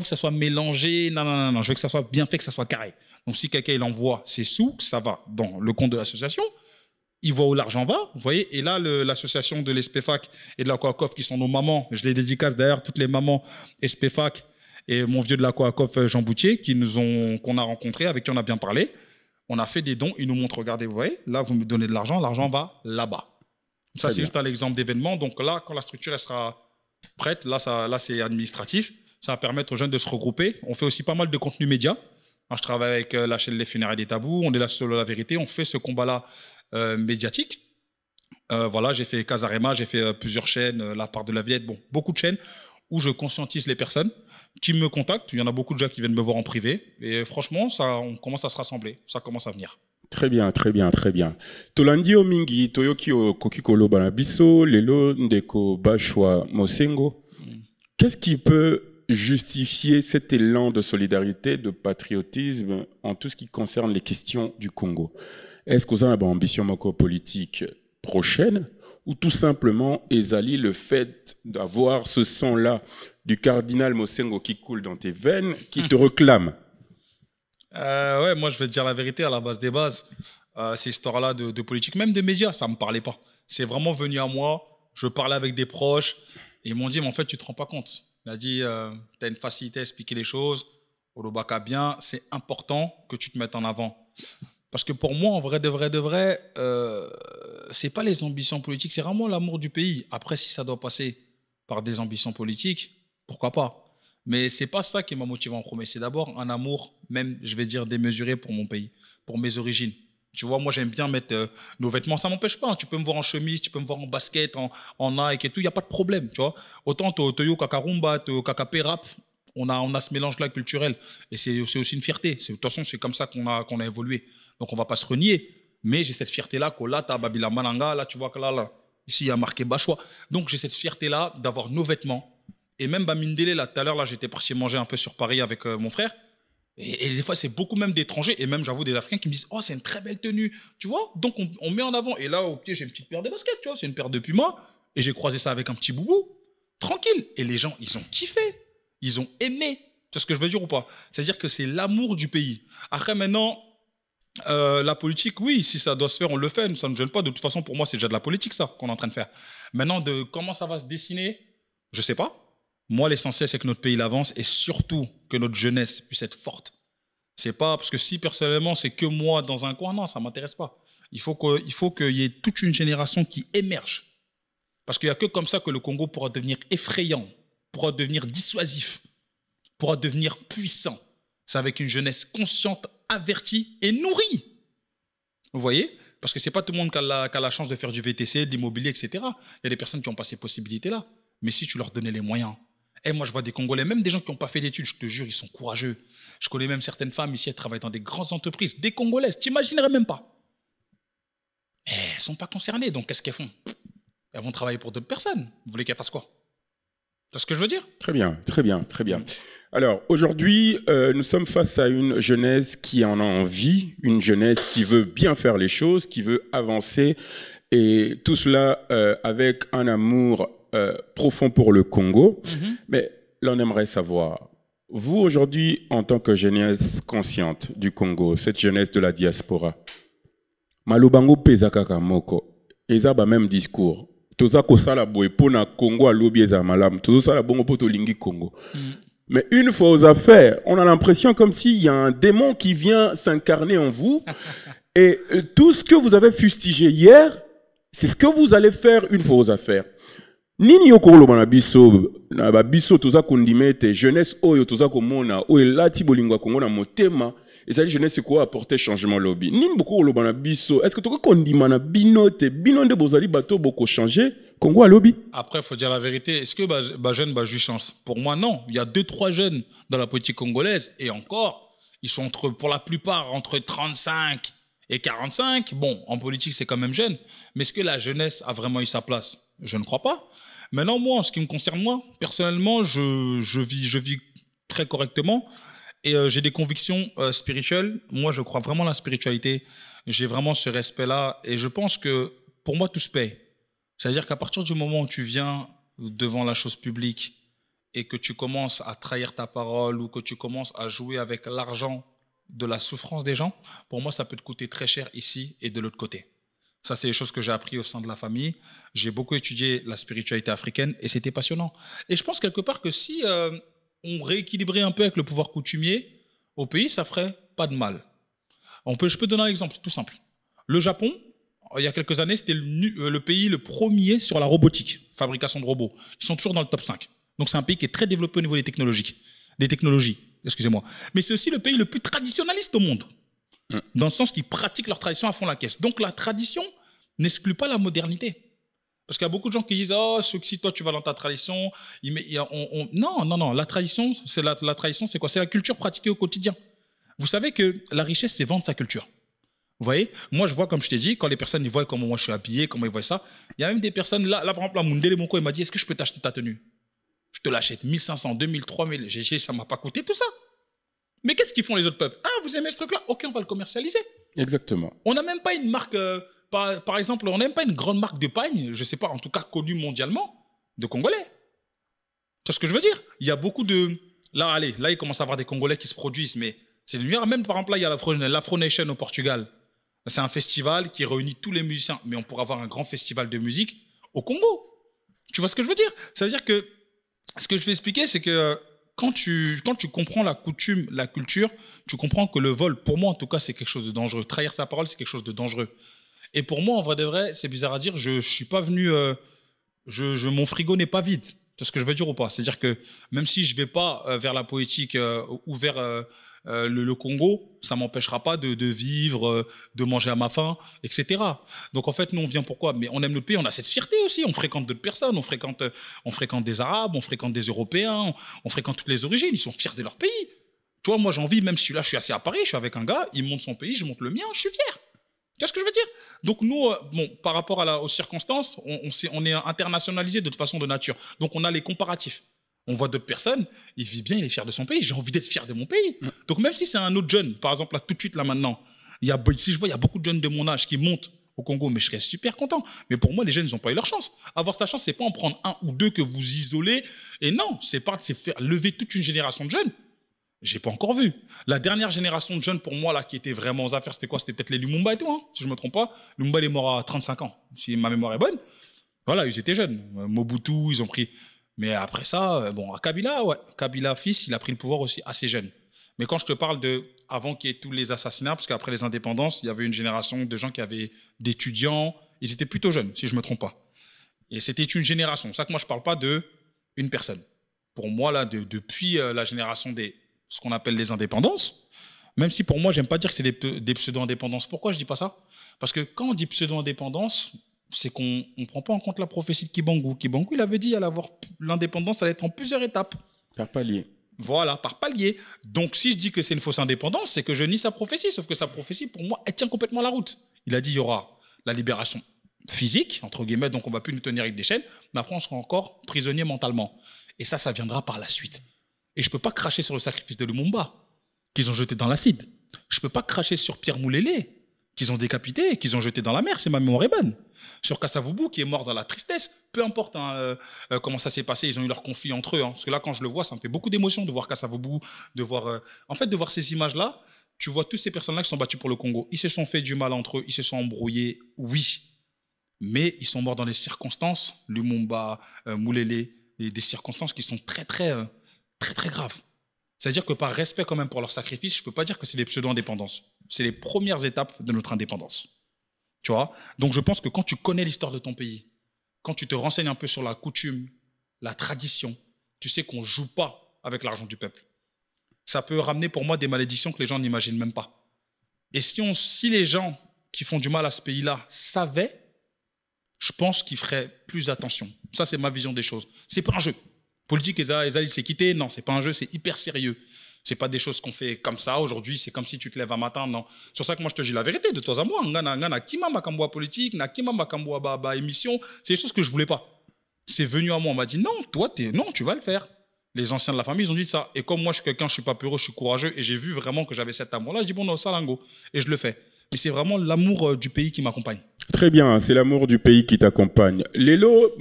ça soit mélangé. Non. Je veux que ça soit bien fait, que ça soit carré. Donc, si quelqu'un il envoie ses sous, que ça va dans le compte de l'association, il voit où l'argent va. Vous voyez. Et là, l'association de l'ESPEFAC et de la COACOF, qui sont nos mamans, je les dédicace d'ailleurs, toutes les mamans ESPEFAC et mon vieux de la COACOF, Jean Boutier, qu'on a rencontré, avec qui on a bien parlé. On a fait des dons. Ils nous montrent, regardez, vous voyez, là, vous me donnez de l'argent va là-bas. Ça, c'est juste un exemple d'événement. Donc là, quand la structure elle sera prête, là c'est administratif. Ça va permettre aux jeunes de se regrouper. On fait aussi pas mal de contenu média. Je travaille avec la chaîne Les Funérailles des Tabous. On est là sur la vérité. On fait ce combat-là médiatique. Voilà, j'ai fait Casarema, j'ai fait plusieurs chaînes, La Part de la Viette, bon, beaucoup de chaînes où je conscientise les personnes qui me contactent. Il y en a beaucoup de gens qui viennent me voir en privé. Et franchement, on commence à se rassembler. Ça commence à venir. Très bien, très bien, très bien. Tolandi mingi toyoki o kokikolo banabiso lelo ndeko bashwa mosengo. Qu'est-ce qui peut justifier cet élan de solidarité, de patriotisme en tout ce qui concerne les questions du Congo? Est-ce que vous avez une ambition politique prochaine ou tout simplement ezali le fait d'avoir ce sang-là du cardinal Mosengo qui coule dans tes veines, qui te réclame? Ouais, moi je vais te dire la vérité à la base des bases. Ces histoires-là de politique, même de médias, ça me parlait pas. C'est vraiment venu à moi. Je parlais avec des proches et ils m'ont dit, mais en fait, tu te rends pas compte. Il a dit, tu as une facilité à expliquer les choses. Olobaka bien, c'est important que tu te mettes en avant. Parce que pour moi, en vrai, de vrai, c'est pas les ambitions politiques, c'est vraiment l'amour du pays. Après, si ça doit passer par des ambitions politiques, pourquoi pas? Mais c'est pas ça qui m'a motivé en premier. C'est d'abord un amour, même, je vais dire, démesuré pour mon pays, pour mes origines. Tu vois, moi, j'aime bien mettre nos vêtements. Ça m'empêche pas. Hein. Tu peux me voir en chemise, tu peux me voir en basket, en Nike et tout. Il n'y a pas de problème, tu vois. Autant Toyo Kakarumba, Toyo Kakapé rap, on a ce mélange-là culturel. Et c'est aussi une fierté. De toute façon, c'est comme ça qu'on a évolué. Donc, on va pas se renier. Mais j'ai cette fierté-là, que là, tu as Babila Mananga, là, tu vois que là, ici, il y a marqué Bachwa. Donc, j'ai cette fierté-là d'avoir nos vêtements. Et même Bamindele, là, tout à l'heure, là, j'étais parti manger un peu sur Paris avec mon frère. Et des fois, c'est beaucoup même d'étrangers, et même, j'avoue, des Africains qui me disent « Oh, c'est une très belle tenue !» Tu vois. Donc, on met en avant. Et là, au pied, j'ai une petite paire de baskets, tu vois. C'est une paire de Puma. Et j'ai croisé ça avec un petit boubou. Tranquille. Et les gens, ils ont kiffé. Ils ont aimé. Tu vois ce que je veux dire ou pas? C'est-à-dire que c'est l'amour du pays. Après, maintenant, la politique, oui, si ça doit se faire, on le fait. Ça ne nous gêne pas. De toute façon, pour moi, c'est déjà de la politique, ça, qu'on est en train de faire. Maintenant, de comment ça va se dessiner, je sais pas. Moi, l'essentiel, c'est que notre pays avance et surtout que notre jeunesse puisse être forte. C'est pas parce que si personnellement, c'est que moi dans un coin, non, ça m'intéresse pas. Il faut qu'il y ait toute une génération qui émerge. Parce qu'il n'y a que comme ça que le Congo pourra devenir effrayant, pourra devenir dissuasif, pourra devenir puissant. C'est avec une jeunesse consciente, avertie et nourrie. Vous voyez? Parce que c'est pas tout le monde qui a la chance de faire du VTC, de l'immobilier, etc. Il y a des personnes qui n'ont pas ces possibilités-là. Mais si tu leur donnais les moyens. Et moi, je vois des Congolais, même des gens qui n'ont pas fait d'études, je te jure, ils sont courageux. Je connais même certaines femmes ici, elles travaillent dans des grandes entreprises, des Congolaises, tu n'imaginerais même pas. Mais elles ne sont pas concernées, donc qu'est-ce qu'elles font? Elles vont travailler pour d'autres personnes. Vous voulez qu'elles fassent quoi? C'est ce que je veux dire? Très bien, très bien, très bien. Alors, aujourd'hui, nous sommes face à une jeunesse qui en a envie, une jeunesse qui veut bien faire les choses, qui veut avancer, et tout cela avec un amour profond pour le Congo. Mais là, on aimerait savoir, vous aujourd'hui, en tant que jeunesse consciente du Congo, cette jeunesse de la diaspora, Malobango Pezakaka Moko, eza ba même discours. Toza ko sala boy pona Congo alobi eza malam, toza sala bongo poto lingi Congo. Mais une fois aux affaires, on a l'impression comme s'il y a un démon qui vient s'incarner en vous. Et tout ce que vous avez fustigé hier, c'est ce que vous allez faire une fois aux affaires. Nini yokolo bana biso na ba biso toza kondimete jeunesse oyo toza komona oyo lati bolingwa Congo na motema ezali jeunesse ko apporter changement lobby. Nini boko bana biso est-ce que toko kondima na binote binonde bozali bato boko changer Congo à lobby? Après, il faut dire la vérité. Est-ce que jeune juste chance? Pour moi, non. Il y a 2-3 jeunes dans la politique congolaise et encore, ils sont pour la plupart entre 35 et 45. Bon, en politique, c'est quand même jeune. Mais est-ce que la jeunesse a vraiment eu sa place? Je ne crois pas. Maintenant, moi, en ce qui me concerne, moi, personnellement, je vis très correctement et j'ai des convictions spirituelles. Moi, je crois vraiment à la spiritualité. J'ai vraiment ce respect-là et je pense que pour moi, tout se paye. C'est-à-dire qu'à partir du moment où tu viens devant la chose publique et que tu commences à trahir ta parole ou que tu commences à jouer avec l'argent de la souffrance des gens, pour moi, ça peut te coûter très cher ici et de l'autre côté. Ça, c'est des choses que j'ai appris au sein de la famille. J'ai beaucoup étudié la spiritualité africaine et c'était passionnant. Et je pense quelque part que si on rééquilibrait un peu avec le pouvoir coutumier au pays, ça ferait pas de mal. Je peux donner un exemple tout simple. Le Japon, il y a quelques années, c'était le pays le premier sur la robotique, fabrication de robots. Ils sont toujours dans le top 5. Donc c'est un pays qui est très développé au niveau des technologies, excusez-moi. Mais c'est aussi le pays le plus traditionnaliste au monde. Dans le sens qu'ils pratiquent leur tradition à fond la caisse. Donc la tradition n'exclut pas la modernité. Parce qu'il y a beaucoup de gens qui disent « Oh, si toi, tu vas dans ta tradition. » Non. La tradition, la tradition, c'est quoi? C'est la culture pratiquée au quotidien. Vous savez que la richesse, c'est vendre sa culture. Vous voyez? Moi, je vois, comme je t'ai dit, quand les personnes ils voient comment moi je suis habillé, comment ils voient ça, il y a même des personnes, là par exemple, Mundele Moko, il m'a dit « Est-ce que je peux t'acheter ta tenue ?» Je te l'achète 1500, 2000, 3000. J'ai dit « Ça ne m'a pas coûté tout ça. » Mais qu'est-ce qu'ils font les autres peuples? Ah, vous aimez ce truc-là? Ok, on va le commercialiser. Exactement. On n'a même pas une marque, par exemple, on n'a même pas une grande marque de pagne, je ne sais pas, en tout cas connue mondialement, de Congolais. Tu vois ce que je veux dire? Il y a beaucoup de... Là, il commence à y avoir des Congolais qui se produisent, mais c'est le meilleur. Même par exemple, là, il y a l'Afro Nation au Portugal. C'est un festival qui réunit tous les musiciens, mais on pourrait avoir un grand festival de musique au Congo. Tu vois ce que je veux dire? Ça veut dire que ce que je vais expliquer, c'est que quand tu comprends la coutume, la culture, tu comprends que le vol, pour moi en tout cas, c'est quelque chose de dangereux. Trahir sa parole, c'est quelque chose de dangereux. Et pour moi, en vrai de vrai, c'est bizarre à dire, je suis pas venu, mon frigo n'est pas vide. C'est ce que je veux dire ou pas? C'est-à-dire que même si je vais pas vers la poétique ou vers le Congo, ça m'empêchera pas de vivre, de manger à ma faim, etc. Donc en fait, nous on vient pourquoi? Mais on aime notre pays, on a cette fierté aussi. On fréquente d'autres personnes, on fréquente des Arabes, on fréquente des Européens, on fréquente toutes les origines. Ils sont fiers de leur pays. Tu vois, moi j'ai envie, même si là je suis assis à Paris, je suis avec un gars, il monte son pays, je monte le mien, je suis fier. Tu vois ce que je veux dire? Donc nous, par rapport aux circonstances, on est internationalisé de toute façon de nature. Donc on a les comparatifs. On voit d'autres personnes, il vit bien, il est fier de son pays, j'ai envie d'être fier de mon pays. Donc même si c'est un autre jeune, par exemple là tout de suite là maintenant, si je vois il y a beaucoup de jeunes de mon âge qui montent au Congo, mais je serais super content. Mais pour moi, les jeunes, ils n'ont pas eu leur chance. Avoir sa chance, c'est pas en prendre un ou deux que vous isolez. Et non, c'est faire lever toute une génération de jeunes. J'ai pas encore vu. La dernière génération de jeunes, pour moi, là, qui était vraiment aux affaires, c'était quoi? C'était peut-être les Lumumba et tout, hein, si je me trompe pas. Lumumba, il est mort à 35 ans, si ma mémoire est bonne. Voilà, ils étaient jeunes. Mobutu, ils ont pris... Mais après ça, à Kabila, ouais. Kabila, fils, il a pris le pouvoir aussi assez jeune. Mais quand je te parle avant qu'il y ait tous les assassinats, parce qu'après les indépendances, il y avait une génération de gens d'étudiants, ils étaient plutôt jeunes, si je me trompe pas. Et c'était une génération. C'est ça que moi, je parle pas d'une personne. Pour moi, là, depuis la génération ce qu'on appelle les indépendances, même si pour moi, j'aime pas dire que c'est des pseudo-indépendances. Pourquoi je dis pas ça? Parce que quand on dit pseudo-indépendance, c'est qu'on ne prend pas en compte la prophétie de Kibangu. Kibangu, il avait dit l'indépendance allait être en plusieurs étapes. Par palier. Voilà, par palier. Donc, si je dis que c'est une fausse indépendance, c'est que je nie sa prophétie. Sauf que sa prophétie, pour moi, elle tient complètement la route. Il a dit il y aura la libération physique, entre guillemets, donc on ne va plus nous tenir avec des chaînes, mais après, on sera encore prisonnier mentalement. Et ça viendra par la suite. Et je ne peux pas cracher sur le sacrifice de Lumumba, qu'ils ont jeté dans l'acide. Je ne peux pas cracher sur Pierre Moulélé, qu'ils ont décapité et qu'ils ont jeté dans la mer, c'est ma mémoire est bonne. Sur Kasavubu, qui est mort dans la tristesse, peu importe comment ça s'est passé, ils ont eu leur conflit entre eux. Parce que là, quand je le vois, ça me fait beaucoup d'émotion de voir Kasavubu, de voir ces images-là. Tu vois tous ces personnes-là qui sont battues pour le Congo. Ils se sont fait du mal entre eux, ils se sont embrouillés, oui. Mais ils sont morts dans des circonstances, Lumumba, Moulélé, des circonstances qui sont très, très, très, très graves. C'est-à-dire que par respect quand même pour leur sacrifice, je ne peux pas dire que c'est des pseudo-indépendances. C'est les premières étapes de notre indépendance. Tu vois? Donc je pense que quand tu connais l'histoire de ton pays, quand tu te renseignes un peu sur la coutume, la tradition, tu sais qu'on ne joue pas avec l'argent du peuple. Ça peut ramener pour moi des malédictions que les gens n'imaginent même pas. Et si les gens qui font du mal à ce pays-là savaient, je pense qu'ils feraient plus attention. Ça, c'est ma vision des choses. C'est pas un jeu. Politique, ils s'est quitté. Non, c'est pas un jeu, c'est hyper sérieux. C'est pas des choses qu'on fait comme ça. Aujourd'hui, c'est comme si tu te lèves un matin. Non. C'est pour ça que moi, je te dis la vérité de toi à moi. Ngana kima makamboa politique, na kima makamboa émission. C'est des choses que je voulais pas. C'est venu à moi. On m'a dit non, non, tu vas le faire. Les anciens de la famille, ils ont dit ça. Et comme moi, je suis quelqu'un, je suis pas peureux, je suis courageux, et j'ai vu vraiment que j'avais cet amour-là. Je dis bon, non, salango, et je le fais. Mais c'est vraiment l'amour du pays qui m'accompagne. Très bien, c'est l'amour du pays qui t'accompagne. Lelo,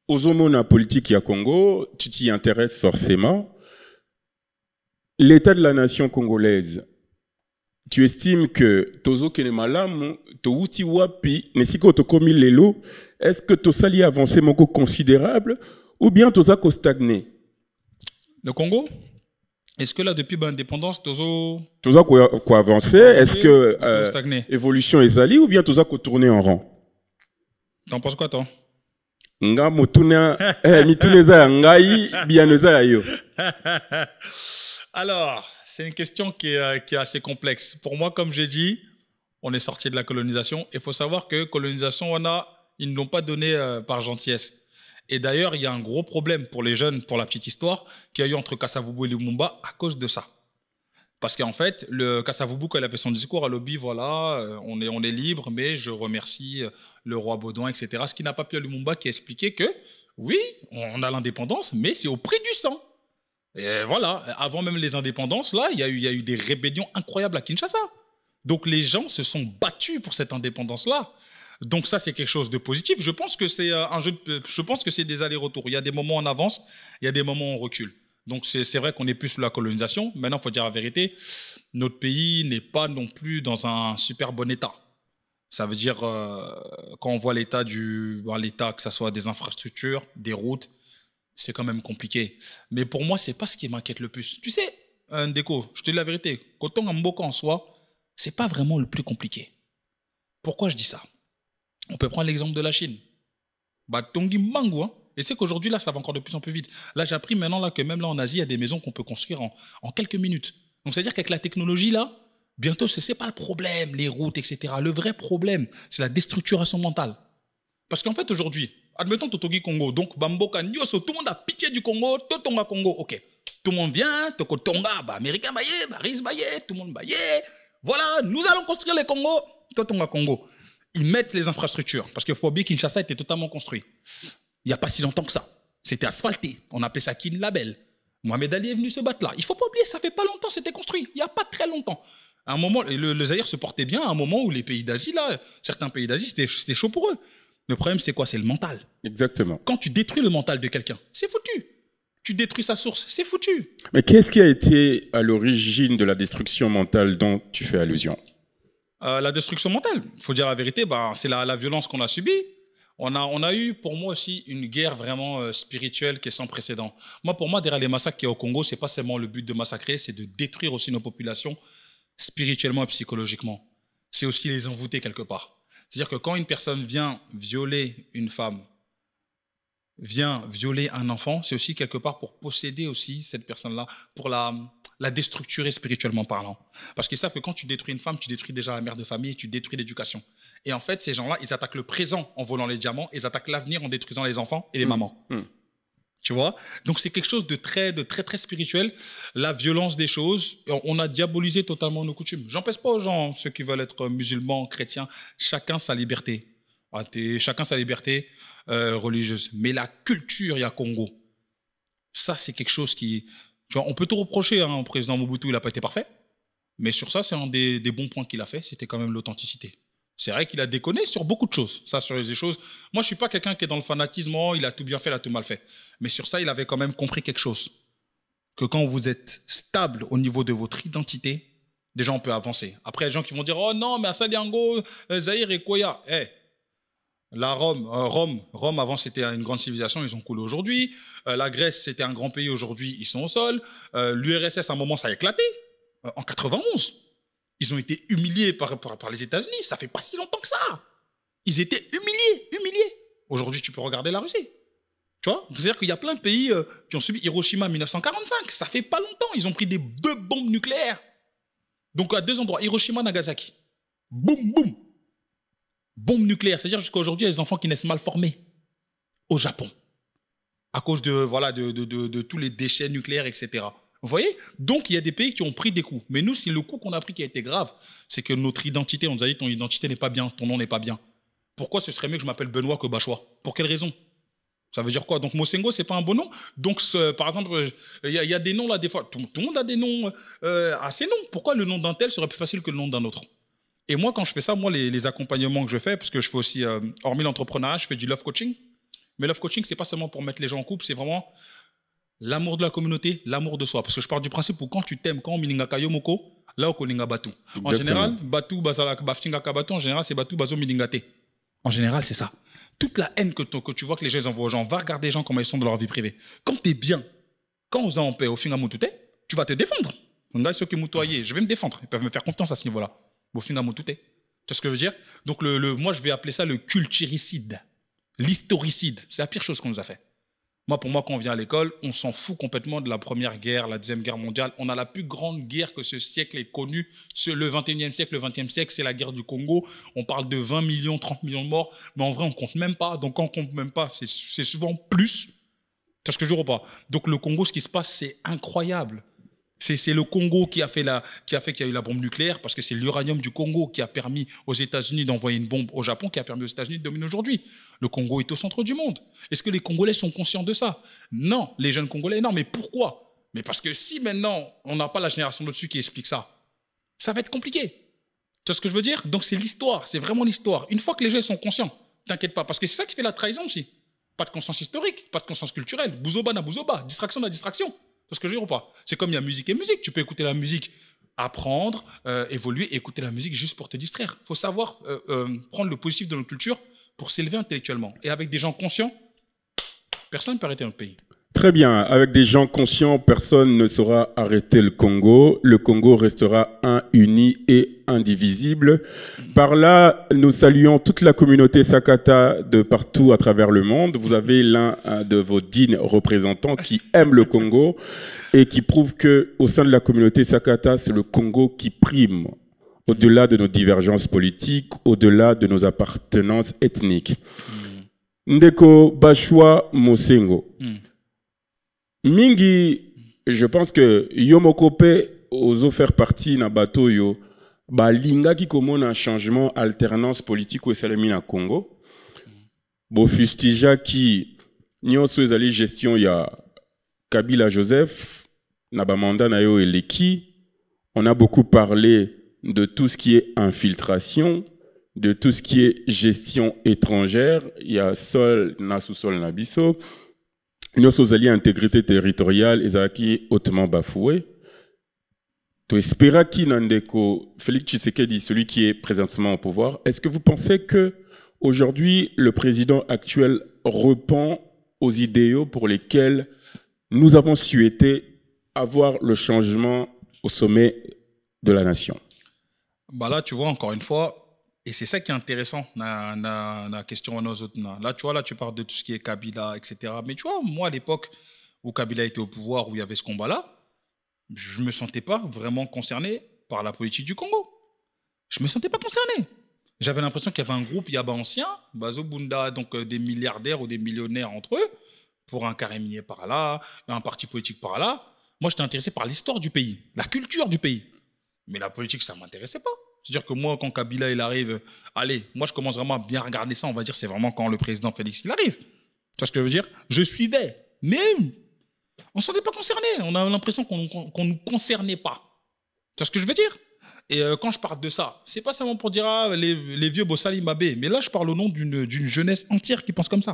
aux homona politique à Congo, tu t'y intéresses forcément. L'état de la nation congolaise, tu estimes que tozo kenemalamu, to uti wapi, nesiko to komi lelo, est-ce que to sali avancé moko considérable ou bien toza ko stagné? Le Congo? Est-ce que là, depuis l'indépendance, tozo quoi avancer? Est-ce que stagné? Évolution est ali ou bien toza ko tourner en rang? T'en penses quoi, toi? Nga mutuna mituneza ngai bianoza yo. Alors, c'est une question qui est assez complexe. Pour moi, comme j'ai dit, on est sorti de la colonisation. Il faut savoir que colonisation, on a Ils ne l'ont pas donné par gentillesse. Et d'ailleurs, il y a un gros problème pour les jeunes, pour la petite histoire, qu'il y a eu entre Kasavubu et Lumumba à cause de ça. Parce qu'en fait, le Kasavubu, quand il a fait son discours à Lobby, voilà, on est libre, mais je remercie le roi Baudouin, etc. Ce qui n'a pas plu à Lumumba, qui a expliqué que, oui, on a l'indépendance, mais c'est au prix du sang. Et voilà, avant même les indépendances, là, il y a eu des rébellions incroyables à Kinshasa. Donc les gens se sont battus pour cette indépendance-là. Donc ça, c'est quelque chose de positif. Je pense que c'est je pense que c'est des allers-retours. Il y a des moments où on avance, il y a des moments où on recule. Donc c'est vrai qu'on n'est plus sous la colonisation. Maintenant, il faut dire la vérité, notre pays n'est pas non plus dans un super bon état. Ça veut dire, quand on voit l'état, que ce soit des infrastructures, des routes, c'est quand même compliqué. Mais pour moi, c'est pas ce qui m'inquiète le plus. Tu sais, Ndeko, je te dis la vérité, Coton Mboka en soi, c'est pas vraiment le plus compliqué. Pourquoi je dis ça? On peut prendre l'exemple de la Chine. Tongi Mango, hein. Et c'est qu'aujourd'hui, là, ça va encore de plus en plus vite. Là, j'ai appris maintenant là, que même là en Asie, il y a des maisons qu'on peut construire en quelques minutes. Donc, c'est-à-dire qu'avec la technologie, là, bientôt, ce n'est pas le problème, les routes, etc. Le vrai problème, c'est la déstructuration mentale. Parce qu'en fait, aujourd'hui, admettons Totogi Congo, donc Bamboka, Nyoso, tout le monde a pitié du Congo, Totonga Congo, ok. Tout le monde vient, Toko Tonga, Américain Baye, Baris Baye, tout le monde Baye. Voilà, nous allons construire les Congo, Totonga Congo. Ils mettent les infrastructures, parce qu'il faut oublier que Kinshasa était totalement construit. Il n'y a pas si longtemps que ça. C'était asphalté. On appelait ça Kin Label. Mohamed Ali est venu se battre là. Il ne faut pas oublier, ça ne fait pas longtemps, c'était construit. Il n'y a pas très longtemps. À un moment, le Zaïre se portait bien à un moment où les pays d'Asie, là, certains pays d'Asie, c'était chaud pour eux. Le problème, c'est quoi? C'est le mental. Exactement. Quand tu détruis le mental de quelqu'un, c'est foutu. Tu détruis sa source, c'est foutu. Mais qu'est-ce qui a été à l'origine de la destruction mentale dont tu fais allusion? La destruction mentale, il faut dire la vérité, c'est la violence qu'on a subie. On a eu, pour moi aussi, une guerre vraiment spirituelle qui est sans précédent. Pour moi, derrière les massacres qu'il y a au Congo, ce n'est pas seulement le but de massacrer, c'est de détruire aussi nos populations spirituellement et psychologiquement. C'est aussi les envoûter quelque part. C'est-à-dire que quand une personne vient violer une femme, vient violer un enfant, c'est aussi quelque part pour posséder aussi cette personne-là, pour la déstructurer spirituellement parlant. Parce qu'ils savent que quand tu détruis une femme, tu détruis déjà la mère de famille, tu détruis l'éducation. Et en fait, ces gens-là, ils attaquent le présent en volant les diamants, ils attaquent l'avenir en détruisant les enfants et les mamans. Tu vois? Donc c'est quelque chose de très, très spirituel. La violence des choses, on a diabolisé totalement nos coutumes. J'empêche pas aux gens, ceux qui veulent être musulmans, chrétiens, chacun sa liberté. Chacun sa liberté religieuse. Mais la culture, il y a Congo. Ça, c'est quelque chose qui... Tu vois, on peut tout reprocher, hein, au président Mobutu, il n'a pas été parfait. Mais sur ça, c'est un des bons points qu'il a fait, c'était quand même l'authenticité. C'est vrai qu'il a déconné sur beaucoup de choses. Ça, sur les choses. Moi, je ne suis pas quelqu'un qui est dans le fanatisme, oh, il a tout bien fait, il a tout mal fait. Mais sur ça, il avait quand même compris quelque chose. Que quand vous êtes stable au niveau de votre identité, déjà, on peut avancer. Après, il y a des gens qui vont dire, oh non, mais Assaliango, Zaïre et Koya. La Rome, avant, c'était une grande civilisation, ils ont coulé aujourd'hui. La Grèce, c'était un grand pays, aujourd'hui, ils sont au sol. L'URSS, à un moment, ça a éclaté. En 91, ils ont été humiliés par les États-Unis. Ça fait pas si longtemps que ça. Ils étaient humiliés. Aujourd'hui, tu peux regarder la Russie. Tu vois? C'est-à-dire qu'il y a plein de pays qui ont subi Hiroshima en 1945. Ça fait pas longtemps. Ils ont pris deux bombes nucléaires. Donc, à 2 endroits, Hiroshima, Nagasaki. Boum, boum. Bombe nucléaire, c'est-à-dire jusqu'à aujourd'hui, il y a des enfants qui naissent mal formés au Japon à cause de tous les déchets nucléaires, etc. Vous voyez? Donc, il y a des pays qui ont pris des coups. Mais nous, c'est le coup qu'on a pris qui a été grave. C'est que notre identité, on nous a dit ton identité n'est pas bien, ton nom n'est pas bien. Pourquoi ce serait mieux que je m'appelle Benoît que Bachois? Pour quelle raison? Ça veut dire quoi? Donc, Mosengo, c'est pas un bon nom. Donc, par exemple, il y a des noms là, des fois. Tout le monde a des noms assez longs. Pourquoi le nom d'un tel serait plus facile que le nom d'un autre? Et moi, quand je fais ça, les accompagnements que je fais, parce que je fais aussi, hormis l'entrepreneuriat, je fais du love coaching. Mais love coaching, c'est pas seulement pour mettre les gens en couple, c'est vraiment l'amour de la communauté, l'amour de soi. Parce que je pars du principe où quand tu t'aimes, quand on mininga kayo moko, là on kolinga batu. En général, batu bazala baftinga kabatu, en général, c'est batu bazo miningate. En général, c'est ça. Toute la haine que tu vois que les gens envoient aux gens, va regarder les gens comment ils sont dans leur vie privée. Quand tu es bien, quand on est en paix, au fin mutute, tu vas te défendre. On a ceux qui moutoyent, je vais me défendre. Ils peuvent me faire confiance à ce niveau-là. Au final, tout est. Tu sais ce que je veux dire? Donc, moi, je vais appeler ça le culturicide, l'historicide. C'est la pire chose qu'on nous a fait. Moi, pour moi, quand on vient à l'école, on s'en fout complètement de la Première Guerre, la Deuxième Guerre mondiale. On a la plus grande guerre que ce siècle ait connue. Le 21e siècle, le 20e siècle, c'est la guerre du Congo. On parle de 20 millions, 30 millions de morts, mais en vrai, on ne compte même pas. Donc, quand on ne compte même pas, c'est souvent plus. C'est ce que je dis pas. Donc, le Congo, ce qui se passe, c'est incroyable. C'est le Congo qui a fait qu'il y a eu la bombe nucléaire, parce que c'est l'uranium du Congo qui a permis aux États-Unis d'envoyer une bombe au Japon, qui a permis aux États-Unis de dominer aujourd'hui. Le Congo est au centre du monde. Est-ce que les Congolais sont conscients de ça? Non. Les jeunes Congolais, non. Mais pourquoi? Mais parce que si maintenant, on n'a pas la génération au-dessus qui explique ça, ça va être compliqué. Tu vois ce que je veux dire? Donc c'est l'histoire, c'est vraiment l'histoire. Une fois que les gens sont conscients, t'inquiète pas, parce que c'est ça qui fait la trahison aussi. Pas de conscience historique, pas de conscience culturelle. Bouzoba na bouzoba, distraction na distraction. C'est ce que je veux dire ou pas? C'est comme il y a musique et musique. Tu peux écouter la musique, apprendre, évoluer, et écouter la musique juste pour te distraire. Il faut savoir prendre le positif de notre culture pour s'élever intellectuellement. Et avec des gens conscients, personne ne peut arrêter notre pays. Très bien. Avec des gens conscients, personne ne saura arrêter le Congo. Le Congo restera un, uni et indivisible. Par là, nous saluons toute la communauté Sakata de partout à travers le monde. Vous avez l'un de vos dignes représentants qui aime le Congo et qui prouve que au sein de la communauté Sakata, c'est le Congo qui prime au-delà de nos divergences politiques, au-delà de nos appartenances ethniques. Ndeko Bashwa Mosengo. Mingi, je pense que Yomokope oso faire partie na bateau yo balinga qui commande un changement alternance politique ou esalemi na Congo. Bo fustija qui nyonso ezali gestion ya Kabila Joseph na ba mandat na yo eleki. On a beaucoup parlé de tout ce qui est infiltration, de tout ce qui est gestion étrangère, il y a sol na sous-sol na biso. Nos alliés intégrité territoriale ezaki hautement bafoué. To espéra qui Nandeko Félix Tshisekedi, celui qui est présentement au pouvoir, est-ce que vous pensez que aujourd'hui le président actuel repent aux idéaux pour lesquels nous avons souhaité avoir le changement au sommet de la nation? Bah là, tu vois, encore une fois, et c'est ça qui est intéressant, la question à nos autres. Là, tu vois, là, tu parles de tout ce qui est Kabila, etc. Mais tu vois, moi, à l'époque où Kabila était au pouvoir, où il y avait ce combat-là, je ne me sentais pas vraiment concerné par la politique du Congo. Je ne me sentais pas concerné. J'avais l'impression qu'il y avait un groupe Yaba ancien, Bazo Bunda, donc des milliardaires ou des millionnaires entre eux, pour un carré minier par là, un parti politique par là. Moi, j'étais intéressé par l'histoire du pays, la culture du pays. Mais la politique, ça ne m'intéressait pas. C'est-à-dire que moi, quand Kabila il arrive, allez, moi je commence vraiment à bien regarder ça, on va dire, c'est vraiment quand le président Félix il arrive. Tu vois ce que je veux dire? Je suivais, mais on ne se sentait pas concerné. On a l'impression qu'on ne nous concernait pas. Tu vois ce que je veux dire? Et quand je parle de ça, c'est pas seulement pour dire les vieux Bossali Mabé, mais là je parle au nom d'une jeunesse entière qui pense comme ça.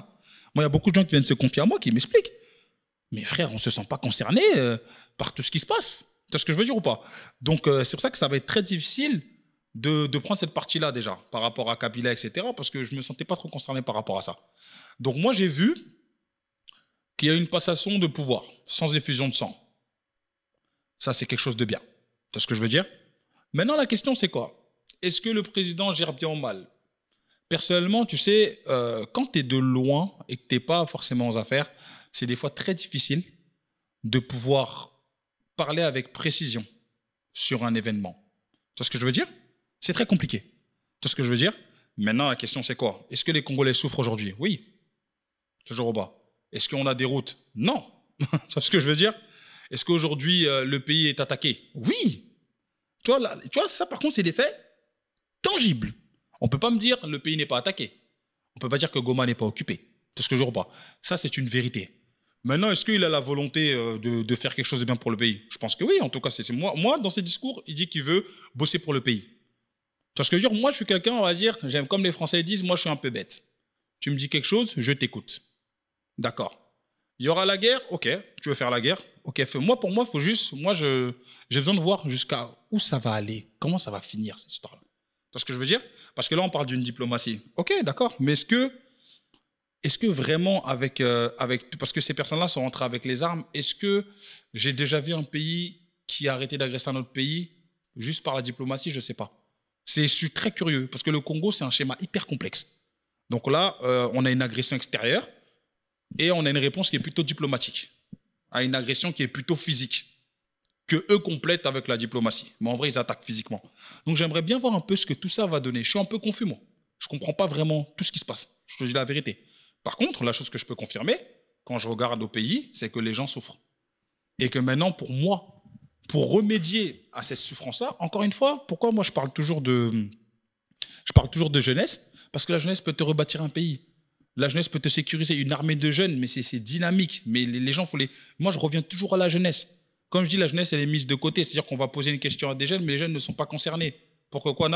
Moi, il y a beaucoup de gens qui viennent se confier à moi, qui m'expliquent. Mais frère, on ne se sent pas concerné par tout ce qui se passe. Tu vois ce que je veux dire ou pas? Donc c'est pour ça que ça va être très difficile de prendre cette partie-là déjà, par rapport à Kabila, etc., parce que je ne me sentais pas trop concerné par rapport à ça. Donc moi, j'ai vu qu'il y a une passation de pouvoir, sans effusion de sang. Ça, c'est quelque chose de bien. C'est ce que je veux dire? Maintenant, la question, c'est quoi? Est-ce que le président gère bien ou mal? Personnellement, tu sais, quand tu es de loin et que tu n'es pas forcément aux affaires, c'est des fois très difficile de pouvoir parler avec précision sur un événement. C'est ce que je veux dire? C'est très compliqué. C'est ce que je veux dire? Maintenant, la question, c'est quoi? Est-ce que les Congolais souffrent aujourd'hui? Oui. Toujours pas. Est-ce qu'on a des routes? Non. C'est ce que je veux dire? Est-ce qu'aujourd'hui, le pays est attaqué? Oui. Tu vois, ça, par contre, c'est des faits tangibles. On ne peut pas me dire le pays n'est pas attaqué. On ne peut pas dire que Goma n'est pas occupé. C'est ce que je veux pas. Ça, c'est une vérité. Maintenant, est-ce qu'il a la volonté de faire quelque chose de bien pour le pays? Je pense que oui. En tout cas, c'est moi, dans ses discours, il dit qu'il veut bosser pour le pays. Tu vois ce que je veux dire? Moi, je suis quelqu'un, on va dire, j'aime comme les Français disent, moi, je suis un peu bête. Tu me dis quelque chose, je t'écoute. D'accord. Il y aura la guerre, ok. Tu veux faire la guerre, ok. Moi, pour moi, il faut juste, j'ai besoin de voir jusqu'à où ça va aller, comment ça va finir cette histoire-là. Tu vois ce que je veux dire? Parce que là, on parle d'une diplomatie. Ok, d'accord. Mais est-ce que vraiment parce que ces personnes-là sont rentrées avec les armes, est-ce que j'ai déjà vu un pays qui a arrêté d'agresser un autre pays juste par la diplomatie? Je ne sais pas. Je suis très curieux parce que le Congo, c'est un schéma hyper complexe. Donc là, on a une agression extérieure. et on a une réponse qui est plutôt diplomatique, à une agression qui est plutôt physique, que eux complètent avec la diplomatie. Mais en vrai, ils attaquent physiquement. Donc j'aimerais bien voir un peu ce que tout ça va donner. Je suis un peu confus, moi. Je ne comprends pas vraiment tout ce qui se passe. Je te dis la vérité. Par contre, la chose que je peux confirmer, quand je regarde au pays, c'est que les gens souffrent. Et que maintenant, pour moi, pour remédier à cette souffrance-là, encore une fois, pourquoi moi je parle toujours de jeunesse? Parce que la jeunesse peut te rebâtir un pays. La jeunesse peut te sécuriser. Une armée de jeunes, mais c'est dynamique. Mais les gens, moi je reviens toujours à la jeunesse. Comme je dis, la jeunesse, elle est mise de côté. C'est-à-dire qu'on va poser une question à des jeunes, mais les jeunes ne sont pas concernés. Pourquoi quoi,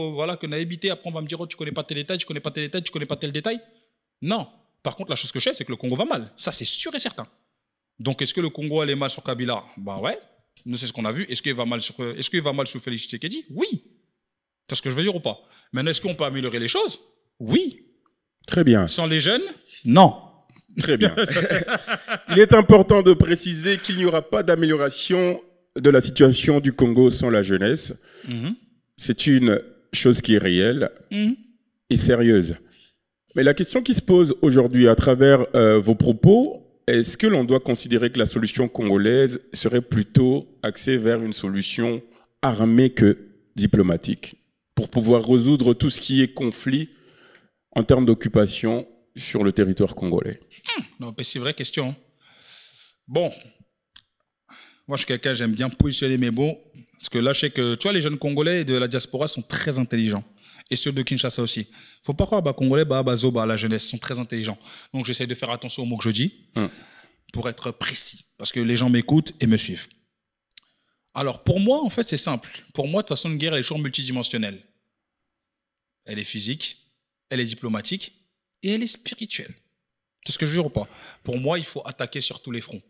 voilà, que n'a habité, après on va me dire, oh, tu connais pas tel détail, tu connais pas tel détail, tu connais pas tel détail. Non. Par contre, la chose que je sais, c'est que le Congo va mal. Ça, c'est sûr et certain. Donc, est-ce que le Congo allait mal sur Kabila? Ben ouais. Nous, c'est ce qu'on a vu. Est-ce qu'il va mal sur Félix Tshisekedi? Oui. C'est ce que je veux dire ou pas? Maintenant, est-ce qu'on peut améliorer les choses? Oui. Très bien. Sans les jeunes? Non. Très bien. Il est important de préciser qu'il n'y aura pas d'amélioration de la situation du Congo sans la jeunesse. C'est une chose qui est réelle et sérieuse. Mais la question qui se pose aujourd'hui à travers vos propos, est-ce que l'on doit considérer que la solution congolaise serait plutôt axée vers une solution armée que diplomatique pour pouvoir résoudre tout ce qui est conflit en termes d'occupation sur le territoire congolais? Non, c'est une vraie question. Bon, moi je suis quelqu'un, j'aime bien positionner mes mots, parce que là je sais que, tu vois, les jeunes Congolais de la diaspora sont très intelligents, et ceux de Kinshasa aussi. Faut pas croire, Congolais, Zoba, la jeunesse, sont très intelligents. Donc j'essaie de faire attention aux mots que je dis, pour être précis, parce que les gens m'écoutent et me suivent. Alors pour moi, en fait, c'est simple. Pour moi, de toute façon, une guerre, elle est toujours multidimensionnelle. Elle est physique, elle est diplomatique, et elle est spirituelle. C'est ce que je jure ou pas? Pour moi, il faut attaquer sur tous les fronts.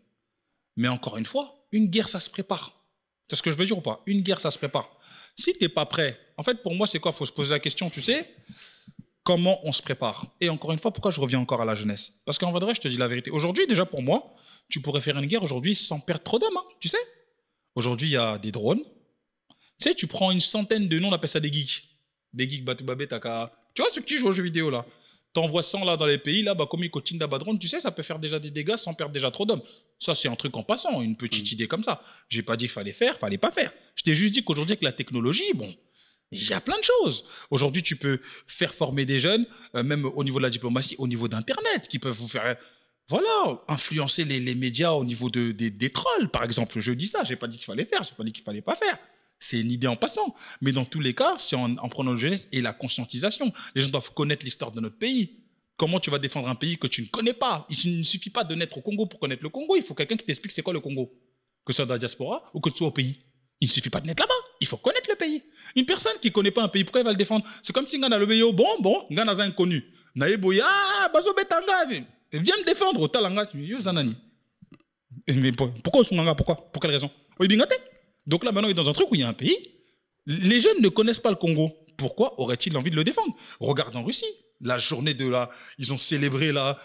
Mais encore une fois, une guerre, ça se prépare. C'est ce que je veux dire ou pas? Une guerre, ça se prépare. Si tu n'es pas prêt, en fait, pour moi, c'est quoi? Il faut se poser la question, tu sais, comment on se prépare? Et encore une fois, pourquoi je reviens encore à la jeunesse? Parce qu'en vrai, je te dis la vérité. Aujourd'hui, déjà pour moi, tu pourrais faire une guerre aujourd'hui sans perdre trop d'hommes, hein, tu sais. Aujourd'hui, il y a des drones. Tu sais, tu prends une centaine de noms, on appelle ça des geeks. Des geeks, Batubabé, Taka. Tu vois, ceux qui jouent aux jeux vidéo, là. T'envoies 100 là dans les pays, là, comme ils continuent d'abadron, tu sais, ça peut faire déjà des dégâts sans perdre déjà trop d'hommes. Ça, c'est un truc en passant, une petite idée comme ça. J'ai pas dit qu'il fallait faire, fallait pas faire. Je t'ai juste dit qu'aujourd'hui, avec la technologie, bon, il y a plein de choses. Aujourd'hui, tu peux faire former des jeunes, même au niveau de la diplomatie, au niveau d'Internet, qui peuvent vous faire, voilà, influencer les médias au niveau des trolls, par exemple. Je dis ça, j'ai pas dit qu'il fallait faire, j'ai pas dit qu'il fallait pas faire. C'est une idée en passant. Mais dans tous les cas, c'est en prenant la jeunesse et la conscientisation. Les gens doivent connaître l'histoire de notre pays. Comment tu vas défendre un pays que tu ne connais pas? Il ne suffit pas de naître au Congo pour connaître le Congo. Il faut quelqu'un qui t'explique c'est quoi le Congo. Que ce soit dans la diaspora ou que tu sois au pays. Il ne suffit pas de naître là-bas. Il faut connaître le pays. Une personne qui ne connaît pas un pays, pourquoi elle va le défendre? C'est comme si Ngana le pays, bon, Ngana a inconnu. Naïboya, Bazo Betanga, viens me défendre au Talanga. Mais pourquoi Pourquoi? Pour quelle raison? Donc là, maintenant, il est dans un truc où il y a un pays. Les jeunes ne connaissent pas le Congo. Pourquoi aurait-il envie de le défendre? Regarde en Russie. La journée de la... Ils ont célébré la